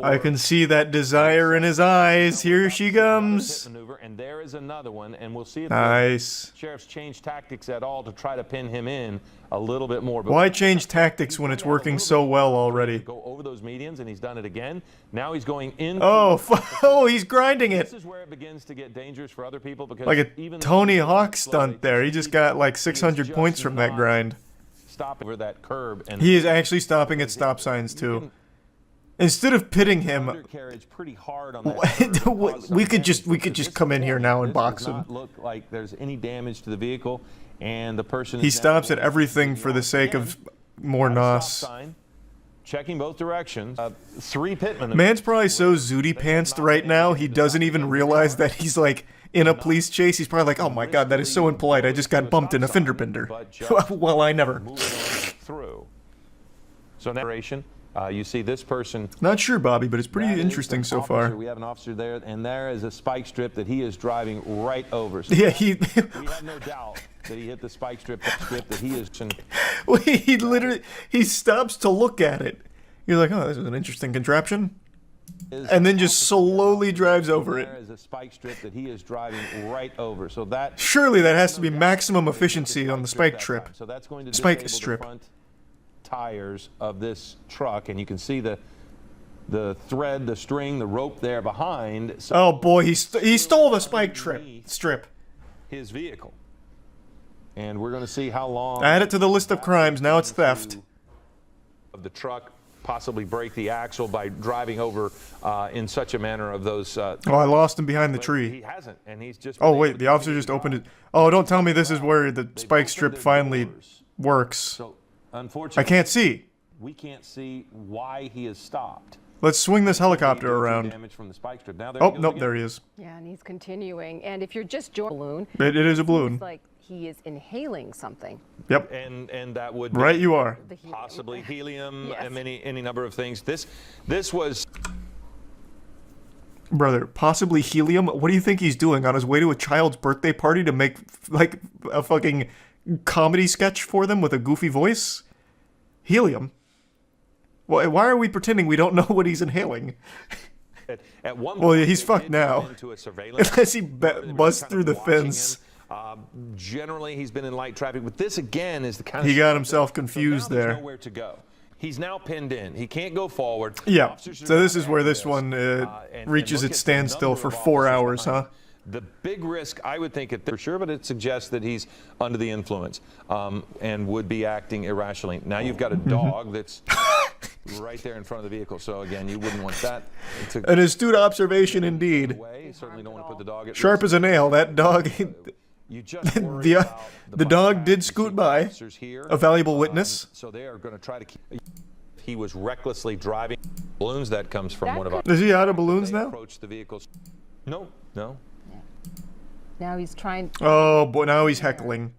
I can see that desire in his eyes. Here she comes. And there is another one, and we'll see if nice. The sheriff's changed tactics at all to try to pin him in a little bit more. But why change tactics when it's working so well already? Go over those medians, and he's done it again. Now he's going in. Oh, he's grinding it. This is where it begins to get dangerous for other people because like a Tony Hawk stunt there. He just got like 600 points from that grind. Stop over that curb, and he is actually stopping at stop signs too. Instead of pitting him, we could just come in here now and box him. Look like there's any damage to the vehicle, and the person. He stops at everything for the sake of more NOS. Checking both directions. 3 pitmen. Man's probably so zooty pantsed right now he doesn't even realize that he's like in a police chase. He's probably like, "Oh my God, that is so impolite. I just got bumped in a fender bender." Well, I never. Through. So narration. You see this person. Not sure, Bobby, but it's pretty interesting so far. We have an officer there, and there is a spike strip that he is driving right over. So yeah, we have no doubt that he hit the spike strip. That he is. He stops to look at it. You're like, oh, this is an interesting contraption, and then just slowly drives over it. There is a spike strip that he is driving right over. So that surely that has to be maximum efficiency on the spike strip. So that's going to spike strip. Tires of this truck, and you can see the thread, the string, the rope there behind. So oh boy, he stole the spike strip. His vehicle, and we're going to see how long. Add it to the list of crimes. Now it's theft. Of the truck, possibly break the axle by driving over in such a manner of those. Oh, I lost him behind the tree. He hasn't, and he's just. Oh wait, the officer just opened it. Oh, don't tell me this is where the spike strip finally works. So, unfortunately, I can't see. We can't see why he has stopped. Let's swing this helicopter around. Damage from the spike strip. Now oh, nope, there he is. Yeah, and he's continuing. And if you're just joining a balloon, it is a balloon. It's like he is inhaling something. Yep. And that would right, you are. Possibly helium, yes. And any number of things. This was. Brother, possibly helium. What do you think he's doing on his way to a child's birthday party to make like a fucking comedy sketch for them with a goofy voice? Helium? Why are we pretending we don't know what he's inhaling? At one well, yeah, he's fucked now. Unless he busts through the fence. Generally, he's been in light traffic, but this again is the kind of. He got himself confused there. Nowhere to go. He's now pinned in. He can't go forward. Yeah. So this is where this one reaches its standstill for 4 hours, huh? The big risk, I would think, for sure, but it suggests that he's under the influence and would be acting irrationally. Now you've got a dog that's right there in front of the vehicle. So again, you wouldn't want that. An astute observation indeed. You certainly don't want to put the dog at sharp as a nail. That dog. You just the dog did scoot by. A valuable witness. So they are going to try to keep. He was recklessly driving balloons. That comes from one of our. Is he out of balloons now? Approach the vehicles. No. Now he's trying. Oh boy! Now he's heckling.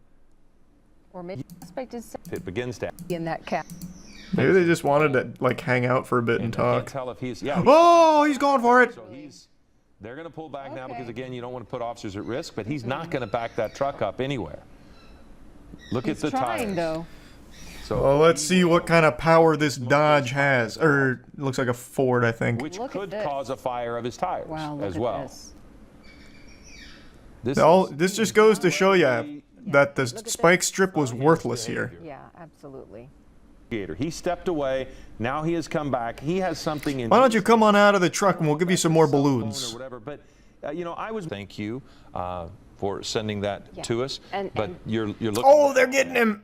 Or maybe suspect is. It begins to. In that cap. Maybe they just wanted to like hang out for a bit and talk. Can't tell if he's. Yeah. Oh, he's going for it. So they're going to pull back now because again, you don't want to put officers at risk. But he's not going to back that truck up anywhere. Look at the tires. Though. So well, let's see what kind of power this Dodge has. Or it looks like a Ford, I think. Which could cause a fire of his tires as well. This just goes to show you that the spike strip was worthless here. Yeah, absolutely. He stepped away. Now he has come back. He has something in. Why don't you come on out of the truck and we'll give you some more balloons? Or whatever. But I was. Thank you for sending that to us. But you're looking. Oh, they're getting him.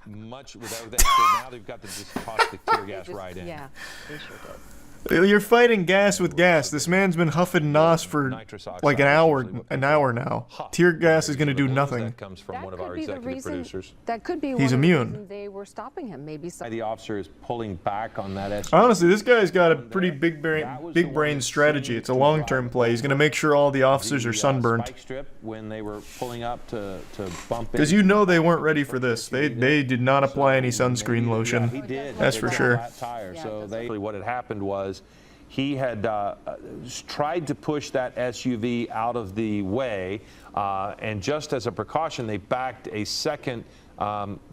Much without that. So now they've got the just caustic tear gas right in. Yeah, they sure did. You're fighting gas with gas. This man's been huffing NOS for like an hour now. Tear gas is going to do nothing. That comes from one of our executive producers. That could be He's one immune. of the reasons they were stopping him. Maybe some. The officer is pulling back on that SUV. Honestly, this guy's got a pretty big brain strategy. It's a long-term play. He's going to make sure all the officers are sunburned. Spike strip when they were pulling up to bump in. Because you know they weren't ready for this. They did not apply any sunscreen lotion. He did. That's for sure. Flat tire. So what had happened was he had tried to push that SUV out of the way, and just as a precaution, they backed a second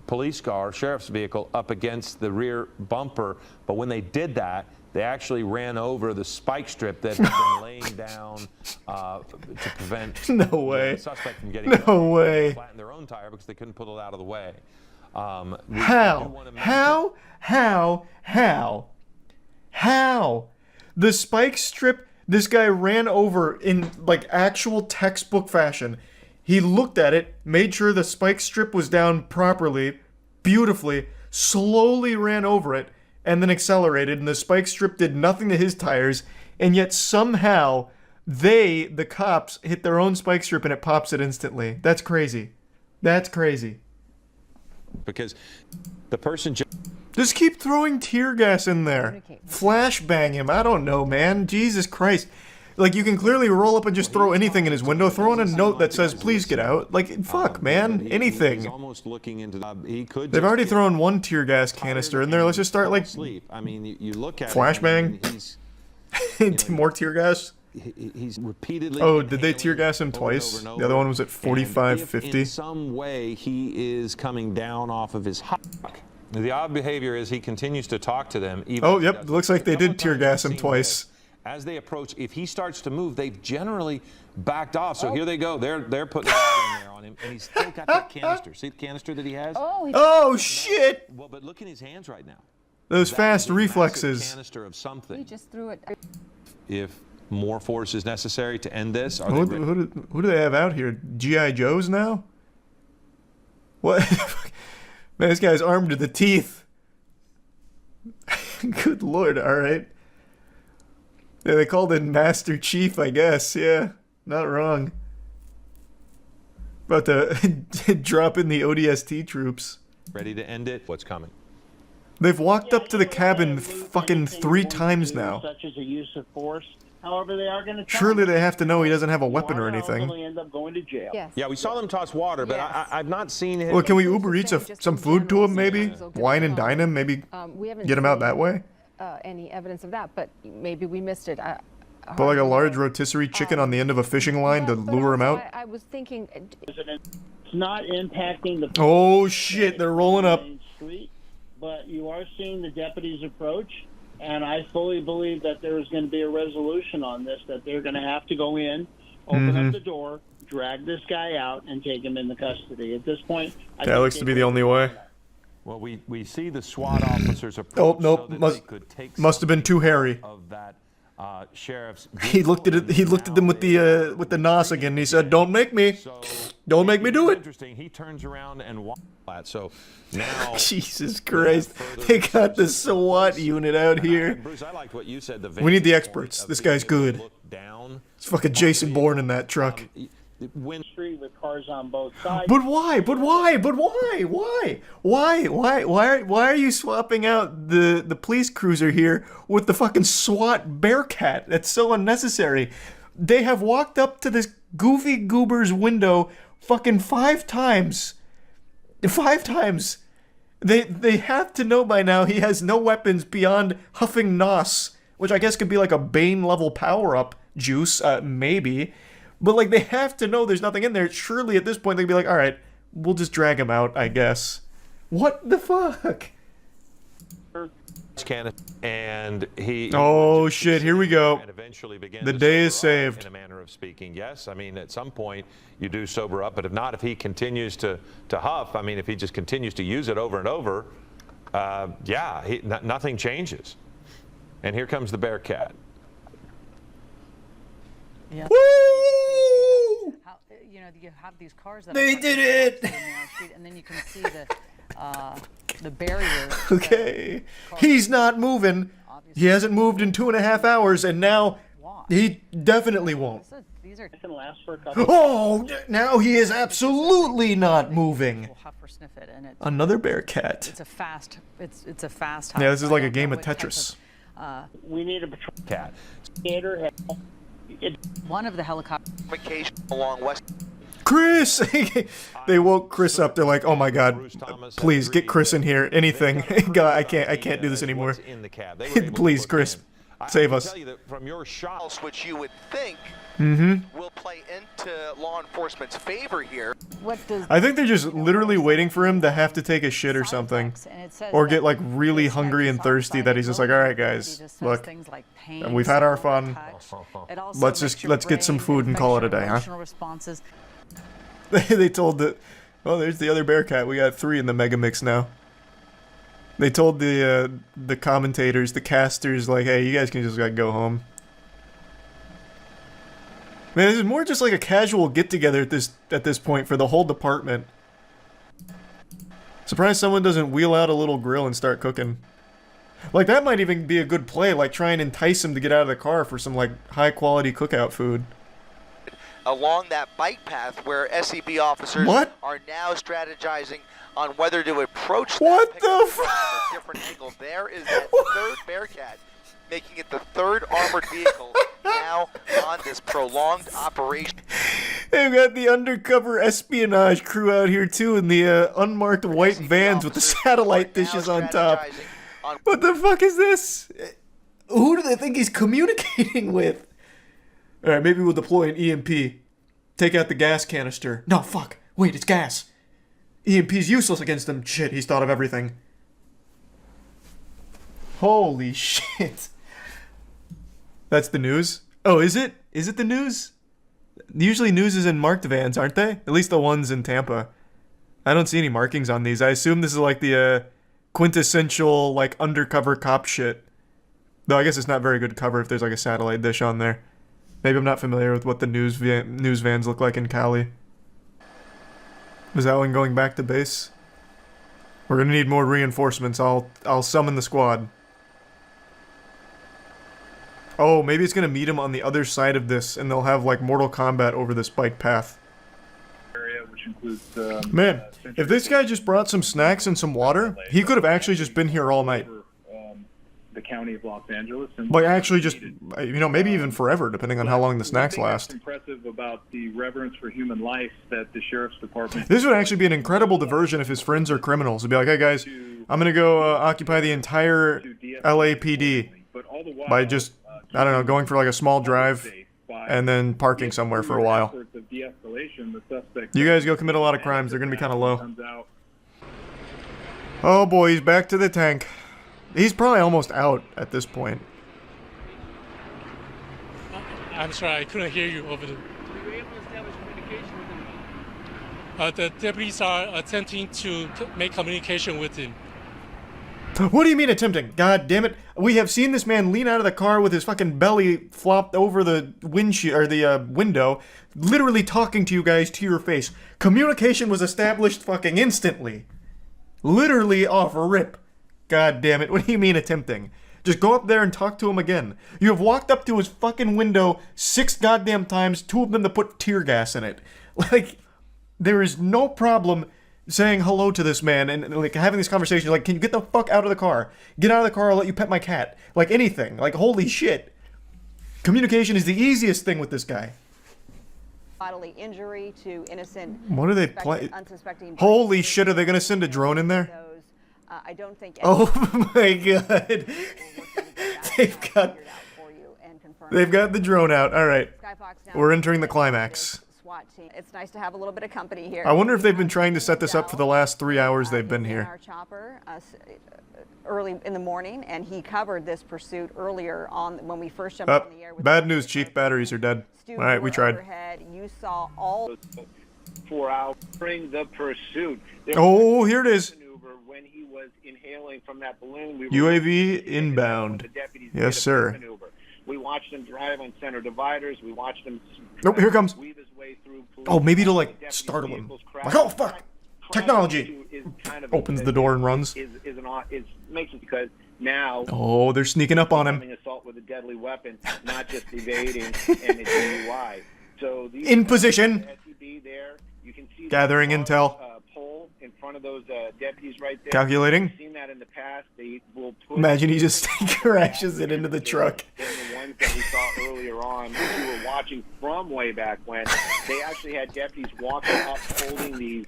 police car, sheriff's vehicle, up against the rear bumper. But when they did that, they actually ran over the spike strip that had been laying down to prevent the suspect from getting flatten their own tire because they couldn't pull it out of the way. How? The spike strip this guy ran over in like actual textbook fashion. He looked at it, made sure the spike strip was down properly, beautifully, slowly ran over it, and then accelerated, and the spike strip did nothing to his tires, and yet somehow the cops, hit their own spike strip and it pops it instantly. That's crazy. That's crazy. Because the person just keep throwing tear gas in there. Flashbang him. I don't know, man. Jesus Christ. Like, you can clearly roll up and just throw anything in his window. Throw in a note that says, please get out. Like, fuck, man. Anything. He's almost looking into he could. They've already thrown one tear gas canister in there. Let's just start, like, I mean, you look at flashbang. More tear gas. He's repeatedly. Oh, did they tear gas him twice? The other one was at 45, 50. In some way, he is coming down off of his hawk. The odd behavior is he continues to talk to them. Oh, yep. It looks like they did tear gas him twice. As they approach, if he starts to move, they've generally backed off. So here they go. They're putting it in there on him, and he's still got that canister. See the canister that he has? Oh shit! Well, but look in his hands right now. Those fast reflexes. Canister of something. He just threw it. If more force is necessary to end this, are who do they have out here? G.I. Joes now? What? Man, this guy's armed to the teeth. Good lord, alright. Yeah, they called him Master Chief, I guess. Yeah, not wrong. About to drop in the ODST troops. ready to end it? What's coming? They've walked up to the cabin fucking 3 times now. Such as a use of force. However, they are going to. Surely they have to know he doesn't have a weapon or anything. End up going to jail. Yes. Yeah, we saw them toss water, but I've not seen him. Well, can we Uber Eats some food to him, maybe? Wine and dine him, maybe? Get him out that way? Any evidence of that, but maybe we missed it. Put like a large rotisserie chicken on the end of a fishing line to lure him out? I was thinking. It's not impacting the. Oh shit! They're rolling up. Street, but you are seeing the deputies approach, and I fully believe that there is going to be a resolution on this. That they're going to have to go in, open up the door, drag this guy out, and take him into custody. At this point, that looks to be the only way. Well, we see the SWAT officers approach. Oh nope! Must have been too hairy. Of that sheriff's. He looked at it. He looked at them with the nos again. And he said, "Don't make me. Don't make me do it." Interesting. He turns around and walks flat. So now. Jesus Christ! They got the SWAT unit out here. Bruce, I liked what you said. We need the experts. This guy's good. It's fucking Jason Bourne in that truck. Street with cars on both sides. But why? But why? But why? Why are you swapping out the police cruiser here with the fucking SWAT Bearcat? That's so unnecessary. They have walked up to this goofy goober's window fucking 5 times. 5 times. They have to know by now he has no weapons beyond huffing nos, which I guess could be like a Bane level power-up juice, maybe. But, like, they have to know there's nothing in there. Surely, at this point, they'd be like, all right, we'll just drag him out, I guess. What the fuck? And he... Oh, shit, here we go. And eventually began the day is saved. In a manner of speaking. Yes, I mean, at some point, you do sober up. But if not, if he continues to huff, I mean, if he just continues to use it over and over, nothing changes. And here comes the Bearcat. Yeah. Woo! How, you have these cars that they did it, and then you can see the barrier. Okay, he's not moving. He hasn't moved in 2.5 hours, and now he definitely won't. These are can last for a couple. Oh, now he is absolutely not moving. huff or sniff it, and it's Another bear cat. it's a fast huff. Yeah, this is I like a don't game know of what type Tetris. We need a patrol cat. One of the helicopters along West. Chris! They woke Chris up. They're like, "Oh my God, please get Chris in here. Anything. God, I can't do this anymore. Please, Chris, save us." Tell you that from your shots, which you would think will play into law enforcement's favor here. What does I think they're just literally waiting for him to have to take a shit or something, or get like really hungry and thirsty that he's just like, "All right, guys, look, we've had our fun. Let's get some food and call it a day, huh?" responses. They told the, oh, there's the other bear cat. We got 3 in the mega mix now. They told the commentators, the casters, like, "Hey, you guys can just like go home." Man, this is more just like a casual get together at this point for the whole department. Surprised someone doesn't wheel out a little grill and start cooking. Like that might even be a good play. Like try and entice him to get out of the car for some like high quality cookout food. Along that bike path where SEB officers are now strategizing on whether to approach that pickup from a different angle. There is that third Bearcat, making it the third armored vehicle now on this prolonged operation. They've got the undercover espionage crew out here too in the unmarked white vans with the satellite dishes on top. What the fuck is this? Who do they think he's communicating with? Alright, maybe we'll deploy an EMP. Take out the gas canister. No, fuck. Wait, it's gas. EMP's useless against them. Shit, he's thought of everything. Holy shit. That's the news? Oh, is it? Is it the news? Usually news is in marked vans, aren't they? At least the ones in Tampa. I don't see any markings on these. I assume this is like the quintessential, like, undercover cop shit. Though I guess it's not very good cover if there's like a satellite dish on there. Maybe I'm not familiar with what the news vans look like in Cali. Is that one going back to base? We're gonna need more reinforcements. I'll summon the squad. Oh, maybe it's gonna meet him on the other side of this, and they'll have like Mortal Kombat over this bike path. Which includes, man, if this guy just brought some snacks and some water, he could have actually just been here all night. The county of Los Angeles, and like actually just, you know, maybe even forever, depending on how long the snacks last. What's impressive about the reverence for human life that the sheriff's department. This would actually be an incredible diversion if his friends are criminals. It'd be like, "Hey guys, I'm gonna go occupy the entire LAPD by just, I don't know, going for like a small drive and then parking somewhere for a while. You guys go commit a lot of crimes. They're gonna be kind of low." Oh boy, he's back to the tank. He's probably almost out at this point. I'm sorry, I couldn't hear you over there. Were you able to establish communication with him? The deputies are attempting to make communication with him. What do you mean attempting? God damn it. We have seen this man lean out of the car with his fucking belly flopped over the windshield, or the window, literally talking to you guys to your face. Communication was established fucking instantly. Literally off rip. God damn it, what do you mean attempting? Just go up there and talk to him again. You have walked up to his fucking window 6 goddamn times, 2 of them to put tear gas in it. Like, there is no problem saying hello to this man and like having this conversation. Like, can you get the fuck out of the car? Get out of the car, I'll let you pet my cat. Like, anything. Like, holy shit. Communication is the easiest thing with this guy. Bodily injury to innocent. What are they playing? Holy shit, are they gonna send a drone in there? I don't think. Oh my god. They've got the drone out. All right. We're entering the climax. It's nice to have a little bit of company here. I wonder if they've been trying to set this up for the last 3 hours they've been here. Our chopper early in the morning, and he covered this pursuit earlier on when we first jumped on the air. Bad news, Chief. Batteries are dead. All right, we tried. You saw all 4 hours during the pursuit. Oh, here it is. When he was inhaling from that balloon, UAV inbound. Yes, sir. We watched him drive on center dividers. We watched him. Nope, here comes. Oh, maybe to like startle him. Like, oh fuck! Technology. Opens the door and runs. Makes it because now. Oh, they're sneaking up on him. Assault with a deadly weapon, not just evading and a DUI. So these in position. SEB there, you can see gathering intel. Pole in front of those deputies right there. Calculating. We've seen that in the past. They will put Imagine he just crashes it into the truck. And the ones that we saw earlier on, which we were watching from way back when, they actually had deputies walking up holding these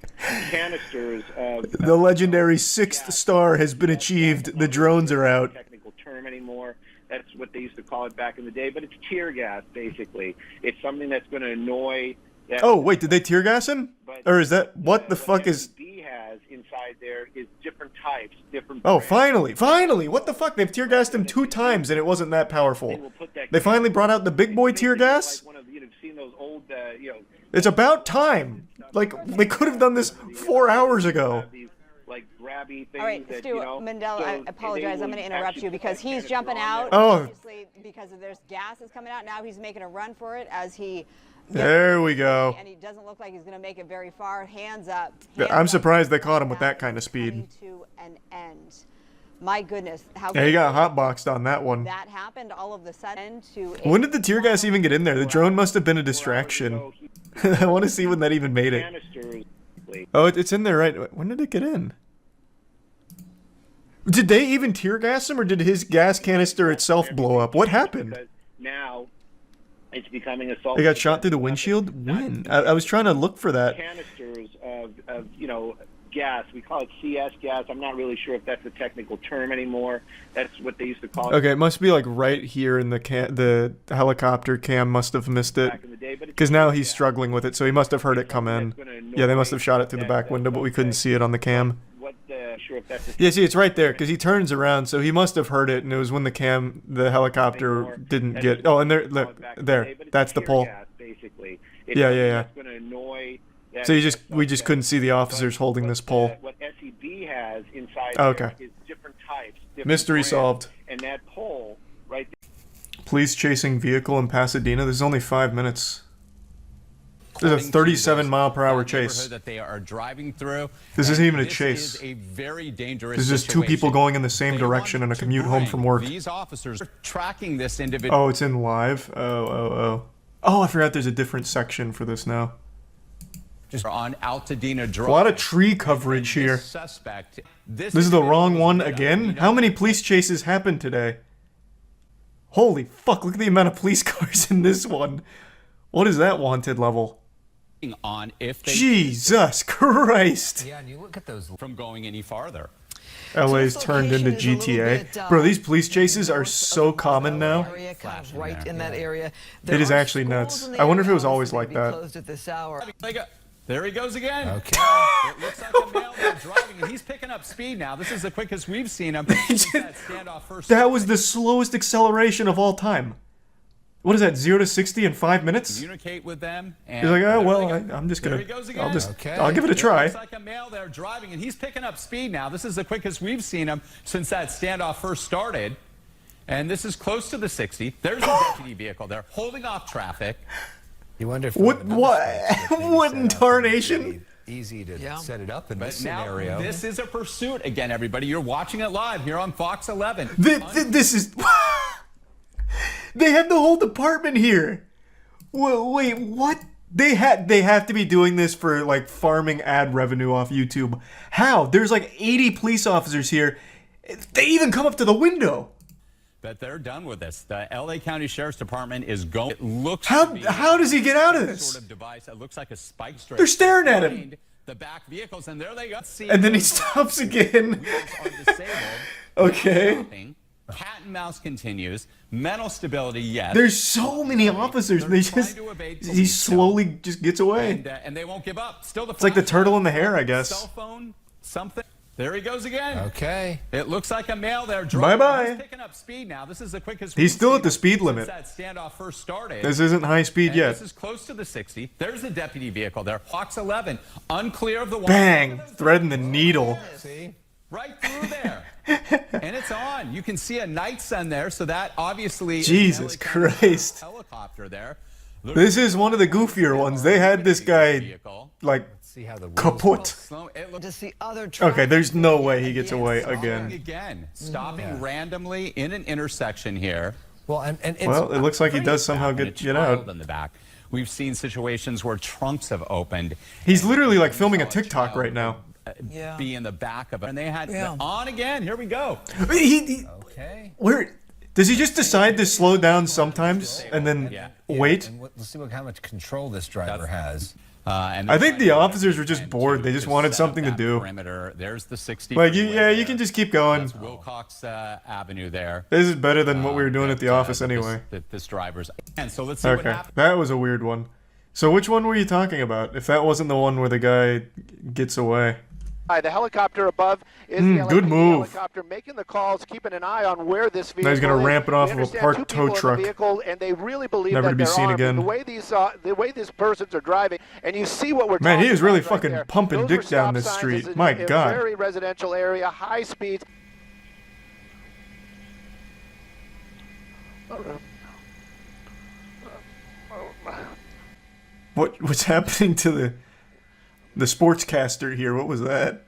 canisters of The legendary 6th star has been achieved. The drones are out. Technical term anymore. That's what they used to call it back in the day, but it's tear gas, basically. It's something that's going to annoy... Oh, wait, did they tear gas him? Or is that... What the fuck is... SEB has inside there is different types, different... Oh, finally! Finally! What the fuck? They've tear gassed him 2 times and it wasn't that powerful. They finally brought out the big boy tear gas? It's about time! Like, they could have done this 4 hours ago. All right, Stu, Mandela, I apologize. I'm going to interrupt you because he's jumping out. Oh. Obviously, because there's gas that's coming out. Now he's making a run for it as he... There we go. And he doesn't look like he's going to make it very far. Hands up. I'm surprised they caught him with that kind of speed. To an end. My goodness. How Yeah, he got hotboxed on that one. that happened all of a sudden to... When did the tear gas even get in there? The drone must have been a distraction. I want to see when that even made it. Oh, it's in there, right? When did it get in? Did they even tear gas him, or did his gas canister itself blow up? What happened? Now it's becoming assault. They got shot through the windshield? When? I was trying to look for that. Canisters of gas. We call it CS gas. I'm not really sure if that's a technical term anymore. That's what they used to call it. Okay, it must be like right here in the helicopter cam must have missed it. Because now he's struggling with it, so he must have heard it come in. Yeah, they must have shot it through the back window, but we couldn't see it on the cam. Yeah, see, it's right there, because he turns around, so he must have heard it, and it was when the helicopter didn't get... Oh, and there, look, there, that's the pole. Yeah. So we just couldn't see the officers holding this pole. What SEB has inside okay. is different types. Mystery solved. And that pole right there. Police chasing vehicle in Pasadena. There's only 5 minutes. There's a 37-mile-per-hour chase. That they are driving through. This isn't even a chase. This is a very dangerous There's just 2 people going in the same direction on a commute home from work. These officers are tracking this individual. Oh, it's in live? Oh, I forgot there's a different section for this now. Just on Altadena Drive. A lot of tree coverage here. Suspect. This is the wrong one again? How many police chases happened today? Holy fuck, look at the amount of police cars in this one. What is that wanted level? On if they Jesus Christ. Yeah, and you look at those from going any farther. LA's turned into GTA. Bro, these police chases are so common now. Right in that area. It is actually nuts. I wonder if it was always like that. There he goes again. Okay. It looks like a male there driving, and he's picking up speed now. This is the quickest we've seen him since that standoff first. That was the slowest acceleration of all time. What is that, 0 to 60 in 5 minutes? Communicate with them. And he's like, oh, well, I'm just gonna, I'll give it a try. Looks like a male there driving, and he's picking up speed now. This is the quickest we've seen him since that standoff first started. And this is close to the 60. There's a deputy vehicle there holding off traffic. You wonder if what in tarnation? Easy to set it up in this now, scenario. This is a pursuit again, everybody. You're watching it live here on Fox 11. This is. They have the whole department here. Wait, what? They have to be doing this for like farming ad revenue off YouTube. How? There's like 80 police officers here. They even come up to the window. But they're done with this. The LA County Sheriff's Department is going. It looks. How does he get out of this? Sort of device. It looks like a spike strip. They're staring at him. The back vehicles, and there they go. And then he stops again. Okay. Cat and mouse continues. Mental stability, yes. There's so many officers. He slowly just gets away. And they won't give up. Still, it's like the turtle in the hare, I guess. Cell phone, something. There he goes again. Okay. It looks like a male there driving. Bye-bye. He's picking up speed now. This is the quickest. He's still at the speed limit. Since that standoff first started. This isn't high speed yet. This is close to the 60. There's a deputy vehicle there. Fox 11, unclear of the. Bang! Threading the needle. See? Right through there. And it's on. You can see a night sun there, so that obviously. Jesus Christ. Helicopter there. This is one of the goofier ones. They had this guy like see how the Kaput. Just the other Okay, there's no way he gets away again. Again, stopping randomly in an intersection here. Well, and it's Well, it looks like he does somehow get out. In the back. We've seen situations where trunks have opened. He's literally like filming a TikTok right now. Be in the back of it. And they had on again. Here we go. Okay. Where does he just decide to slow down sometimes and then wait? And let's see how much control this driver has. And I think the officers were just bored. They just wanted something to do. Perimeter. There's the 60. Like, you can just keep going. That's Wilcox Avenue there. This is better than what we were doing at the office anyway. This driver's. And so let's see what Okay, happens. that was a weird one. So which one were you talking about? If that wasn't the one where the guy gets away. The helicopter above is the good move. helicopter making the calls, keeping an eye on where this vehicle Now he's gonna is. ramp it off We of a understand parked two tow people in the truck. vehicle, and they really believe Never that to be they're seen armed. again. The way these persons are driving, and you see what we're Man, he talking is really about right fucking there. pumping Those dick were down stop this signs. street. It's My a God. very residential area, high speeds. What's happening to the sportscaster here? What was that?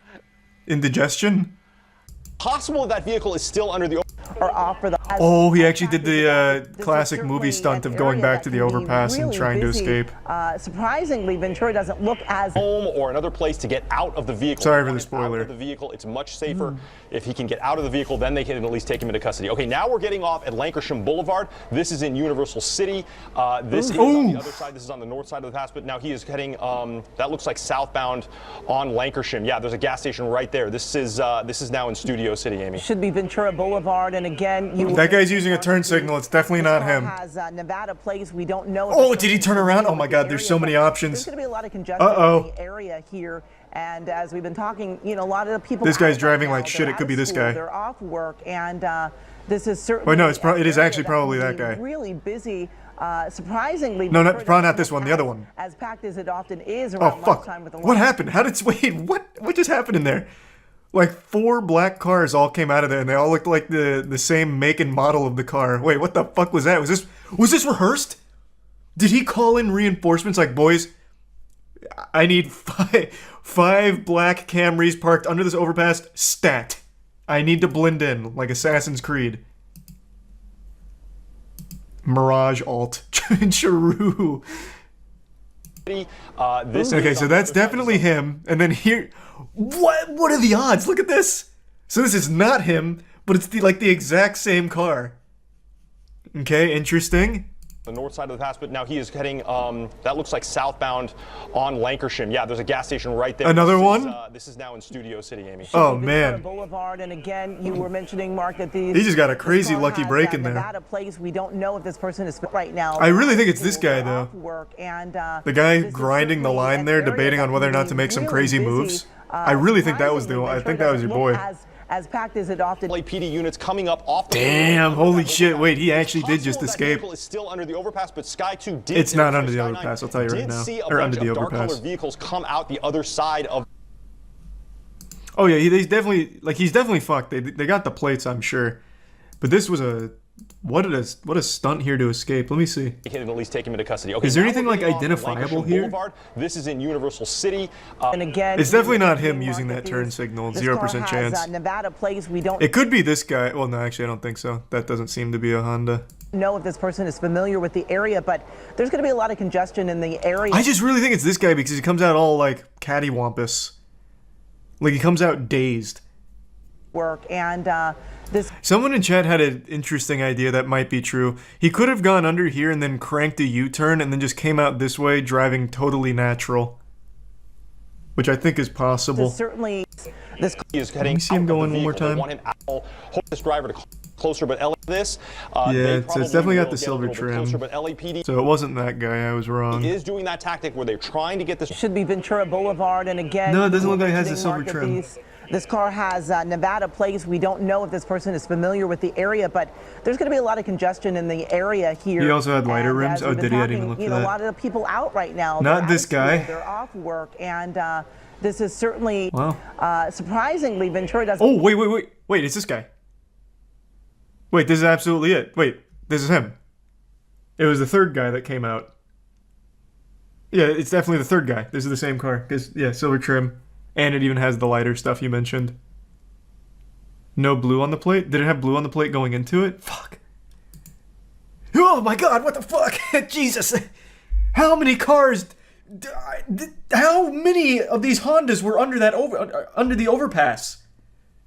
Indigestion? Possible that vehicle is still under the. Or offer the. Oh, he actually did the classic movie stunt of going back to the overpass and trying to escape. Surprisingly, Ventura doesn't look as Home or another place to get out of the vehicle. Sorry for the Out spoiler. of the vehicle, it's much safer if he can get out of the vehicle. Then they can at least take him into custody. Okay, now we're getting off at Lancashire Boulevard. This is in Universal City. This is on the other side. This is on the north side of the pass. But now he is heading. That looks like southbound on Lancashire. Yeah, there's a gas station right there. This is now in Studio City, Amy. should be Ventura Boulevard, and again, That guy's using a turn signal. It's definitely not him. Has Nevada plates. We don't know. Oh, did he turn around? Oh my God, there's so many options. There's going to be a lot of congestion in the area here, and as we've been talking, a lot of the people. This guy's out driving right like now, shit. they're It could out be of this school, guy. They're off work, and this is certainly. Wait, no, it is an actually area probably that that can guy. be really busy. Surprisingly, No, Ventura probably not doesn't this one. The look other one. as packed as it often is Oh around fuck! lunchtime with the What happened? How did wait? What just happened in there? Like 4 black cars all came out of there, and they all looked like the same make and model of the car. Wait, what the fuck was that? Was this rehearsed? Did he call in reinforcements like, boys, I need five black Camrys parked under this overpass, stat. I need to blend in like Assassin's Creed. Mirage alt. Charu. Okay, so that's definitely him. And then here, what are the odds? Look at this. So this is not him, but it's the exact same car. Okay, interesting. The north side of the pass, but now he is heading. That looks like southbound on Lancashire. Yeah, there's a gas station right there. Another one? This is now in Studio City, Amy. Oh man. Boulevard, and again, you were mentioning, Mark, that these. He just got a crazy lucky break in there. Nevada place. We don't know if this person is right now. I really think it's this guy though. Work, and the guy grinding the line there, debating on whether or not to make some crazy moves. I really think that was the one. I think that was your boy. As packed as it often. LAPD units coming up off the Damn! Holy shit! Wait, he actually did just escape. Is still under the overpass, but Sky 2 did. It's not under the overpass. I'll tell you right now. Or under the overpass. Dark-colored vehicles come out the other side of. Oh yeah, he's definitely fucked. They got the plates, I'm sure. But this was what a stunt here to escape. Let me see. They can at least take him into custody. Okay, is there now anything we're like getting off identifiable Lancashire here? Boulevard. This is in Universal City. And again, it's definitely not him using that turn signal. 0% chance. Nevada place. We don't. It could be this guy. Well, no, actually, I don't think so. That doesn't seem to be a Honda. Know if this person is familiar with the area, but there's going to be a lot of congestion in the area. I just really think it's this guy because he comes out all like cattywampus. Like he comes out dazed. Work and this. Someone in chat had an interesting idea that might be true. He could have gone under here and then cranked a U-turn and then just came out this way driving totally natural. Which I think is possible. Certainly, this is heading. Let me see him going one more They time. want him out. Hope this driver to closer, but this. Yeah, it's definitely got the will get a silver little bit trim. closer, but LAPD So it wasn't that guy. I was wrong. is doing that tactic where they're trying to get this. should be Ventura Boulevard, and again. No, it doesn't look like it has the silver trim. This car has Nevada plates. We don't know if this person is familiar with the area, but there's going to be a lot of congestion in the area here. He also had lighter rims. Oh, did he? I didn't even look for A that. lot of the people out right now. Not this guy. They're off work, and this is certainly Wow. surprisingly Ventura doesn't. Oh, wait! It's this guy. Wait, this is absolutely it. Wait, this is him. It was the third guy that came out. Yeah, it's definitely the third guy. This is the same car. 'Cause, yeah, silver trim. And it even has the lighter stuff you mentioned. No blue on the plate? Did it have blue on the plate going into it? Fuck. Oh my god, what the fuck? Jesus. How many cars... How many of these Hondas were under that under the overpass?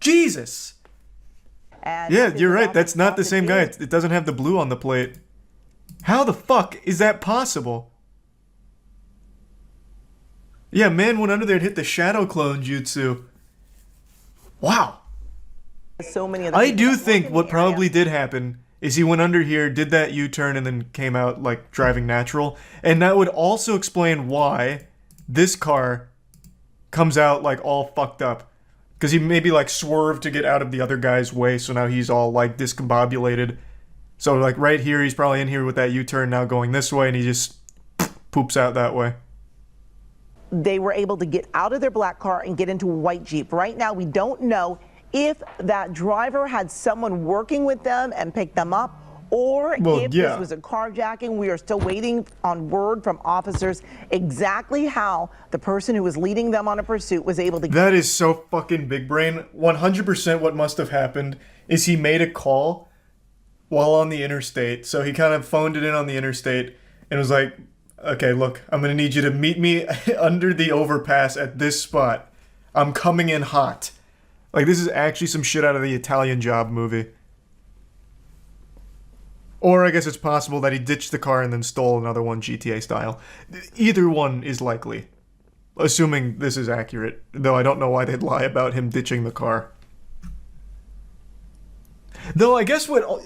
Jesus. Yeah, you're right. That's not the same guy. It doesn't have the blue on the plate. How the fuck is that possible? Yeah, man went under there and hit the shadow clone jutsu. Wow. So many of I do think what probably did happen is he went under here, did that U-turn, and then came out, like, driving natural. And that would also explain why this car comes out, like, all fucked up. Because he maybe, like, swerved to get out of the other guy's way, so now he's all, like, discombobulated. So, like, right here, he's probably in here with that U-turn now going this way, and he just poops out that way. They were able to get out of their black car and get into a white Jeep. Right now, we don't know if that driver had someone working with them and picked them up, or if this was a carjacking. We are still waiting on word from officers exactly how the person who was leading them on a pursuit was able to... That is so fucking big brain. 100% what must have happened is he made a call while on the interstate. So he kind of phoned it in on the interstate and was like, okay, look, I'm going to need you to meet me under the overpass at this spot. I'm coming in hot. Like, this is actually some shit out of the Italian Job movie. Or I guess it's possible that he ditched the car and then stole another one GTA style. Either one is likely. Assuming this is accurate. Though I don't know why they'd lie about him ditching the car. Though I guess what...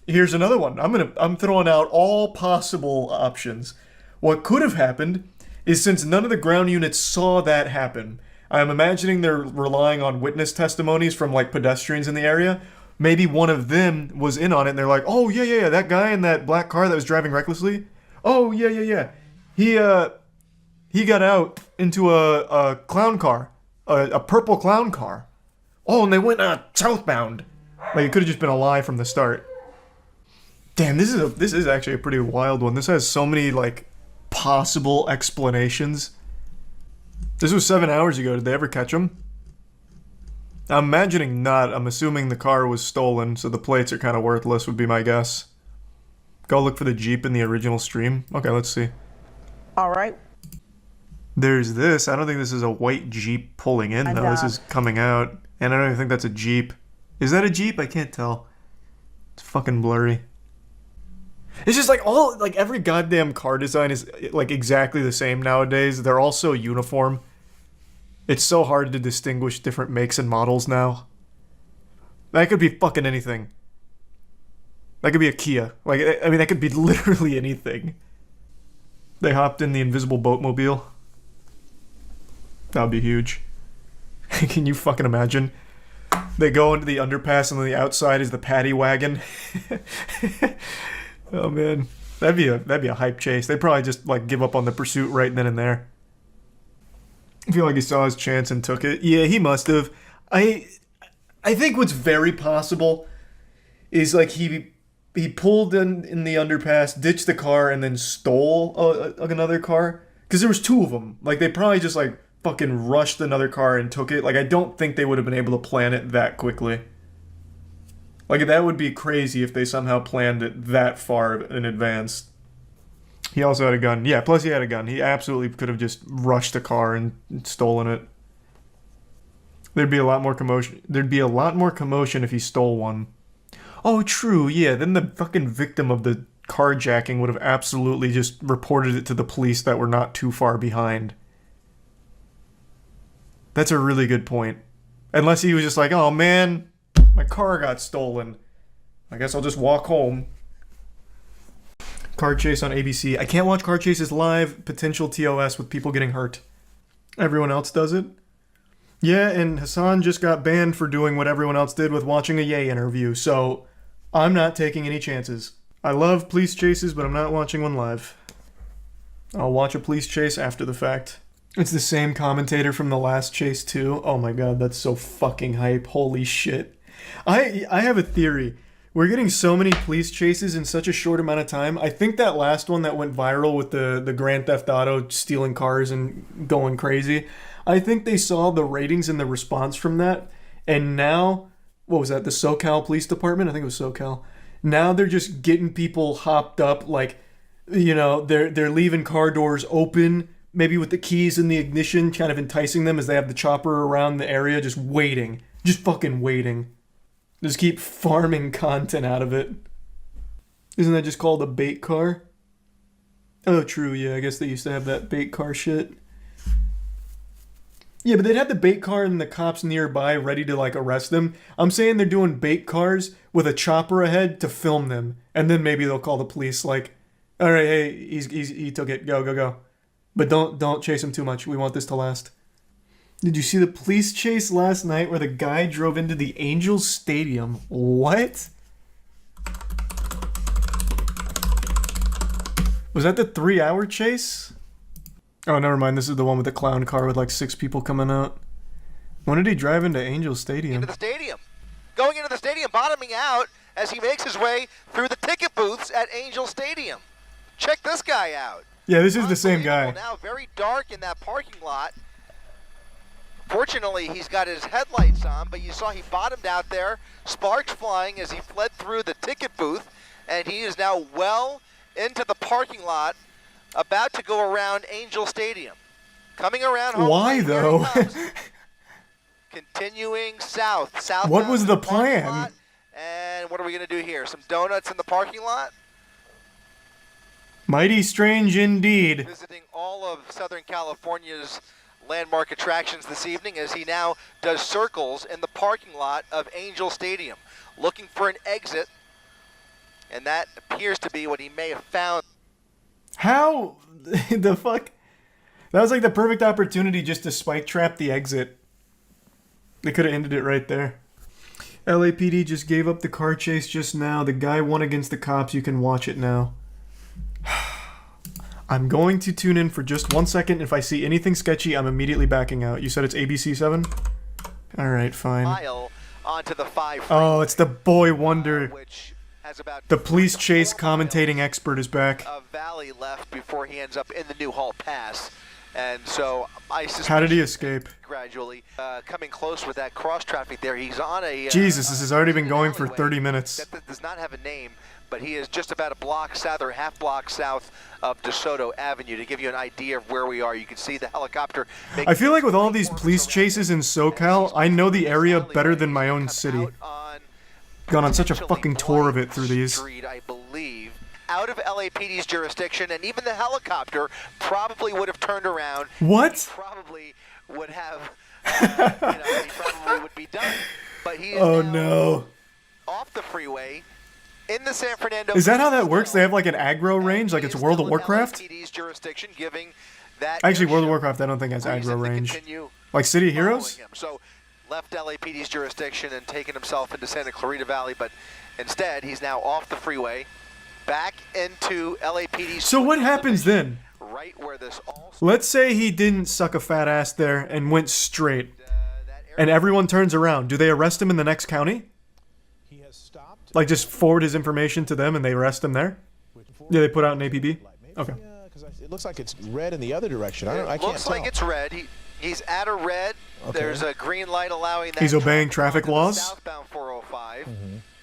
Here's another one. I'm throwing out all possible options. What could have happened is since none of the ground units saw that happen... I'm imagining they're relying on witness testimonies from, like, pedestrians in the area. Maybe one of them was in on it, and they're like, oh, yeah, that guy in that black car that was driving recklessly? Oh, yeah. He got out into a clown car. A purple clown car. Oh, and they went southbound. Like, it could have just been a lie from the start. Damn, this is actually a pretty wild one. This has so many, like, possible explanations. This was 7 hours ago. Did they ever catch him? I'm imagining not. I'm assuming the car was stolen, so the plates are kind of worthless, would be my guess. Go look for the Jeep in the original stream. Okay, let's see. All right. There's this. I don't think this is a white Jeep pulling in, though. This is coming out. And I don't even think that's a Jeep. Is that a Jeep? I can't tell. It's fucking blurry. It's just like every goddamn car design is like exactly the same nowadays. They're all so uniform. It's so hard to distinguish different makes and models now. That could be fucking anything. That could be a Kia. Like, I mean, that could be literally anything. They hopped in the invisible boatmobile. That would be huge. Can you fucking imagine? They go into the underpass and on the outside is the paddy wagon. Oh man, that'd be a hype chase. They'd probably just like give up on the pursuit right then and there. I feel like he saw his chance and took it. Yeah, he must have. I think what's very possible is like he pulled in the underpass, ditched the car, and then stole another car. Because there was two of them. Like they probably just like fucking rushed another car and took it. Like I don't think they would have been able to plan it that quickly. Like, that would be crazy if they somehow planned it that far in advance. He also had a gun. Yeah, plus he had a gun. He absolutely could have just rushed a car and stolen it. There'd be a lot more commotion. There'd be a lot more commotion if he stole one. Oh, true, yeah. Then the fucking victim of the carjacking would have absolutely just reported it to the police that were not too far behind. That's a really good point. Unless he was just like, oh, man... my car got stolen. I guess I'll just walk home. Car chase on ABC. I can't watch car chases live. Potential TOS with people getting hurt. Everyone else does it. Yeah, and Hassan just got banned for doing what everyone else did with watching a Ye interview, so I'm not taking any chances. I love police chases, but I'm not watching one live. I'll watch a police chase after the fact. It's the same commentator from the last chase too. Oh my god, that's so fucking hype. Holy shit. I have a theory. We're getting so many police chases in such a short amount of time. I think that last one that went viral with the Grand Theft Auto stealing cars and going crazy, I think they saw the ratings and the response from that, and now, what was that, the SoCal Police Department? I think it was SoCal. Now they're just getting people hopped up, like, you know, they're leaving car doors open, maybe with the keys in the ignition, kind of enticing them as they have the chopper around the area, just waiting. Just fucking waiting. Just keep farming content out of it. Isn't that just called a bait car? Oh, true, yeah, I guess they used to have that bait car shit. Yeah, but they'd have the bait car and the cops nearby ready to, like, arrest them. I'm saying they're doing bait cars with a chopper ahead to film them. And then maybe they'll call the police, like, alright, hey, he took it, go. But don't chase him too much, we want this to last. Did you see the police chase last night where the guy drove into the Angels Stadium? What? Was that the 3-hour chase? Oh, never mind. This is the one with the clown car with like 6 people coming out. When did he drive into Angels Stadium? Into the stadium. Going into the stadium, bottoming out as he makes his way through the ticket booths at Angel Stadium. Check this guy out. Yeah, this is the same guy. Now very dark in that parking lot. Fortunately, he's got his headlights on, but you saw he bottomed out there, sparks flying as he fled through the ticket booth, and he is now well into the parking lot, about to go around Angel Stadium. Coming around home. Why, though? Continuing south. What was the plan? And what are we going to do here? Some donuts in the parking lot? Mighty strange indeed. Visiting all of Southern California's landmark attractions this evening as he now does circles in the parking lot of Angel Stadium, looking for an exit, and that appears to be what he may have found. How the fuck? That was like the perfect opportunity just to spike trap the exit. They could have ended it right there. LAPD just gave up the car chase just now. The guy won against the cops. You can watch it now. I'm going to tune in for just 1 second. If I see anything sketchy, I'm immediately backing out. You said it's ABC 7? Alright, fine. Onto the 5 Oh, it's the boy wonder. Which has about the police chase commentating expert is back. Valley left before he ends up in the Newhall Pass. And so I suspect how did he escape? Gradually coming close with that cross traffic there. He's on a Jesus, this has already been going for 30 minutes. That does not have a name, but he is just about a block south or half block south of DeSoto Avenue. To give you an idea of where we are, you can see the helicopter. I feel like with all these police chases in SoCal, I know the area better than my own city. Gone on such a fucking tour of it through these. I believe. Out of LAPD's jurisdiction, and even the helicopter probably would have turned around. What? Probably would have, he probably would be done. But he is no. Off the freeway in the San Fernando. Is that how that works? They have like an aggro range, like it's World of Warcraft? LAPD's jurisdiction, giving that actually, World of Warcraft I don't think has aggro range. Like City of Heroes? So left LAPD's jurisdiction and taken himself into Santa Clarita Valley, but instead he's now off the freeway. Back into LAPD. So what happens then? Right where this all Let's say he didn't suck a fat ass there and went straight, and everyone turns around. Do they arrest him in the next county? He has stopped. Like just forward his information to them and they arrest him there? Yeah, they put out an APB? Okay. Because it looks like it's red in the other direction. I can't looks tell. like it's red. He's at a red. Okay. There's a green light allowing that. He's obeying traffic laws? Southbound 405.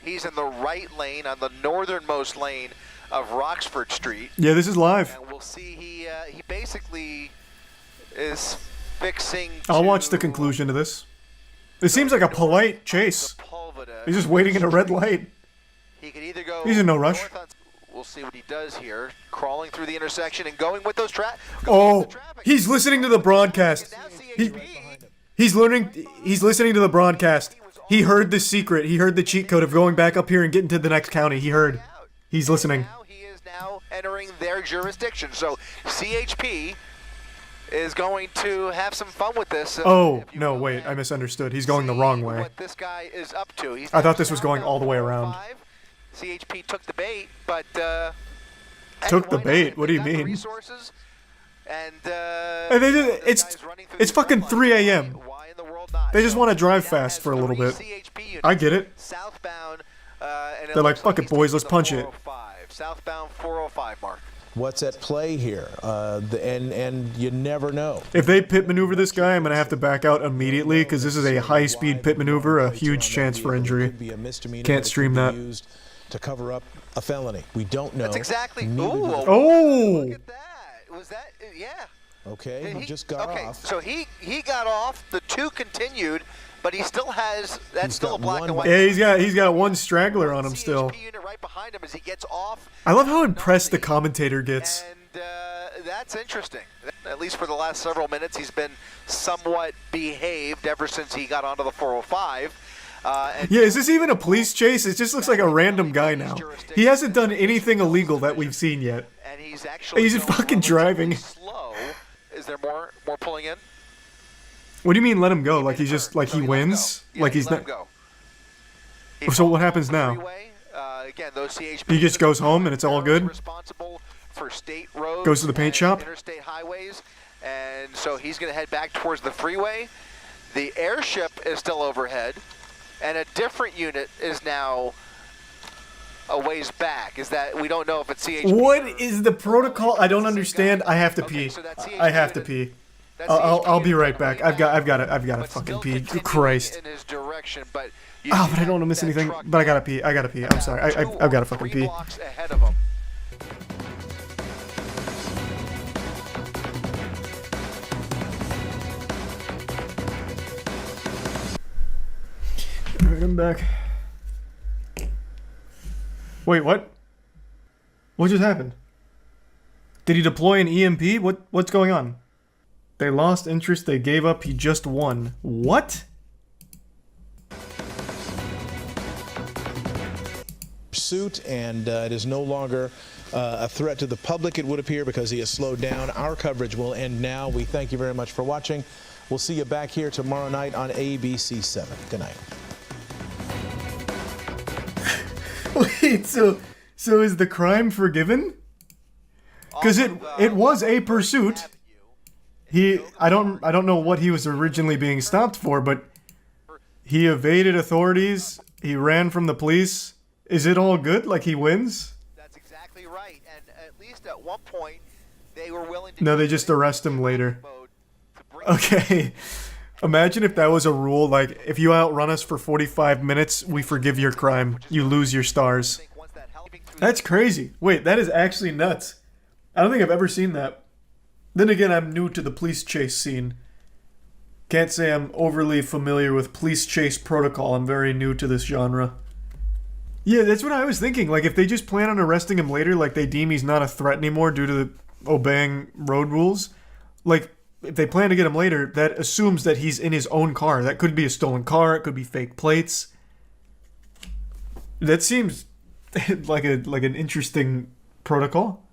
He's in the right lane on the northernmost lane of Roxford Street. Yeah, this is live. And we'll see he basically is fixing. I'll watch the conclusion to this. It seems like a polite chase. He's just waiting at a red light. He could either go. He's in no rush. We'll see what he does here. Crawling through the intersection and going with those Oh, he's listening to the broadcast. He's learning. He's listening to the broadcast. He heard the secret. He heard the cheat code of going back up here and getting to the next county. He heard. He's listening. He is now entering their jurisdiction. So CHP is going to have some fun with this. Oh, no, wait. I misunderstood. He's going the wrong way. What this guy is up to. I thought this was going all the way around. CHP took the bait, but took the bait? What do you mean? Resources and it's fucking 3 a.m. They just want to drive fast for a little bit. I get it. Southbound They're like, fuck it, boys, let's punch it. Southbound 405 mark. What's at play here? And you never know. If they pit maneuver this guy, I'm going to have to back out immediately because this is a high-speed pit maneuver, a huge chance for injury. Can't stream that. Used to cover up a felony. We don't know. That's exactly. Oh! Look at that. Was that? Yeah. Okay, he just got off. So he got off. The 2 continued, but he still has. That's still a black and white. Yeah, he's got one straggler on him still. Unit right behind him as he gets off. I love how impressed the commentator gets. And that's interesting. At least for the last several minutes, he's been somewhat behaved ever since he got onto the 405. Yeah, is this even a police chase? It just looks like a random guy now. He hasn't done anything illegal that we've seen yet. And he's actually just fucking driving. Slow. Is there more pulling in? What do you mean let him go? Like he's just like he wins? Yeah, like he's let not. him go. So what happens now? Again, those CHP He just goes home and it's all good. Responsible for state roads. Goes to the paint shop. Interstate highways, and so he's going to head back towards the freeway. The airship is still overhead, and a different unit is now a ways back. Is that we don't know if it's CHP. What is the protocol? I don't understand. I have to pee. I have to pee. I'll be right back. I've got to fucking pee. Christ. In his direction, but but I don't want to miss anything. But I gotta pee. I'm sorry. I've got to fucking pee. Ahead of him. Alright, I'm back. Wait, what? What just happened? Did he deploy an EMP? What's going on? They lost interest, they gave up, he just won. What? Pursuit, and it is no longer a threat to the public, it would appear, because he has slowed down. Our coverage will end now. We thank you very much for watching. We'll see you back here tomorrow night on ABC 7. Good night. Wait, so is the crime forgiven? Because it was a pursuit. I don't know what he was originally being stopped for, but he evaded authorities. He ran from the police. Is it all good? Like he wins? That's exactly right. And at least at one point, they were willing to. No, they just arrest him later. Okay. Imagine if that was a rule, like, if you outrun us for 45 minutes, we forgive your crime. You lose your stars. That's crazy. Wait, that is actually nuts. I don't think I've ever seen that. Then again, I'm new to the police chase scene. Can't say I'm overly familiar with police chase protocol. I'm very new to this genre. Yeah, that's what I was thinking. Like, if they just plan on arresting him later, like they deem he's not a threat anymore due to obeying road rules, like, if they plan to get him later, that assumes that he's in his own car. That could be a stolen car. It could be fake plates. That seems like an interesting protocol.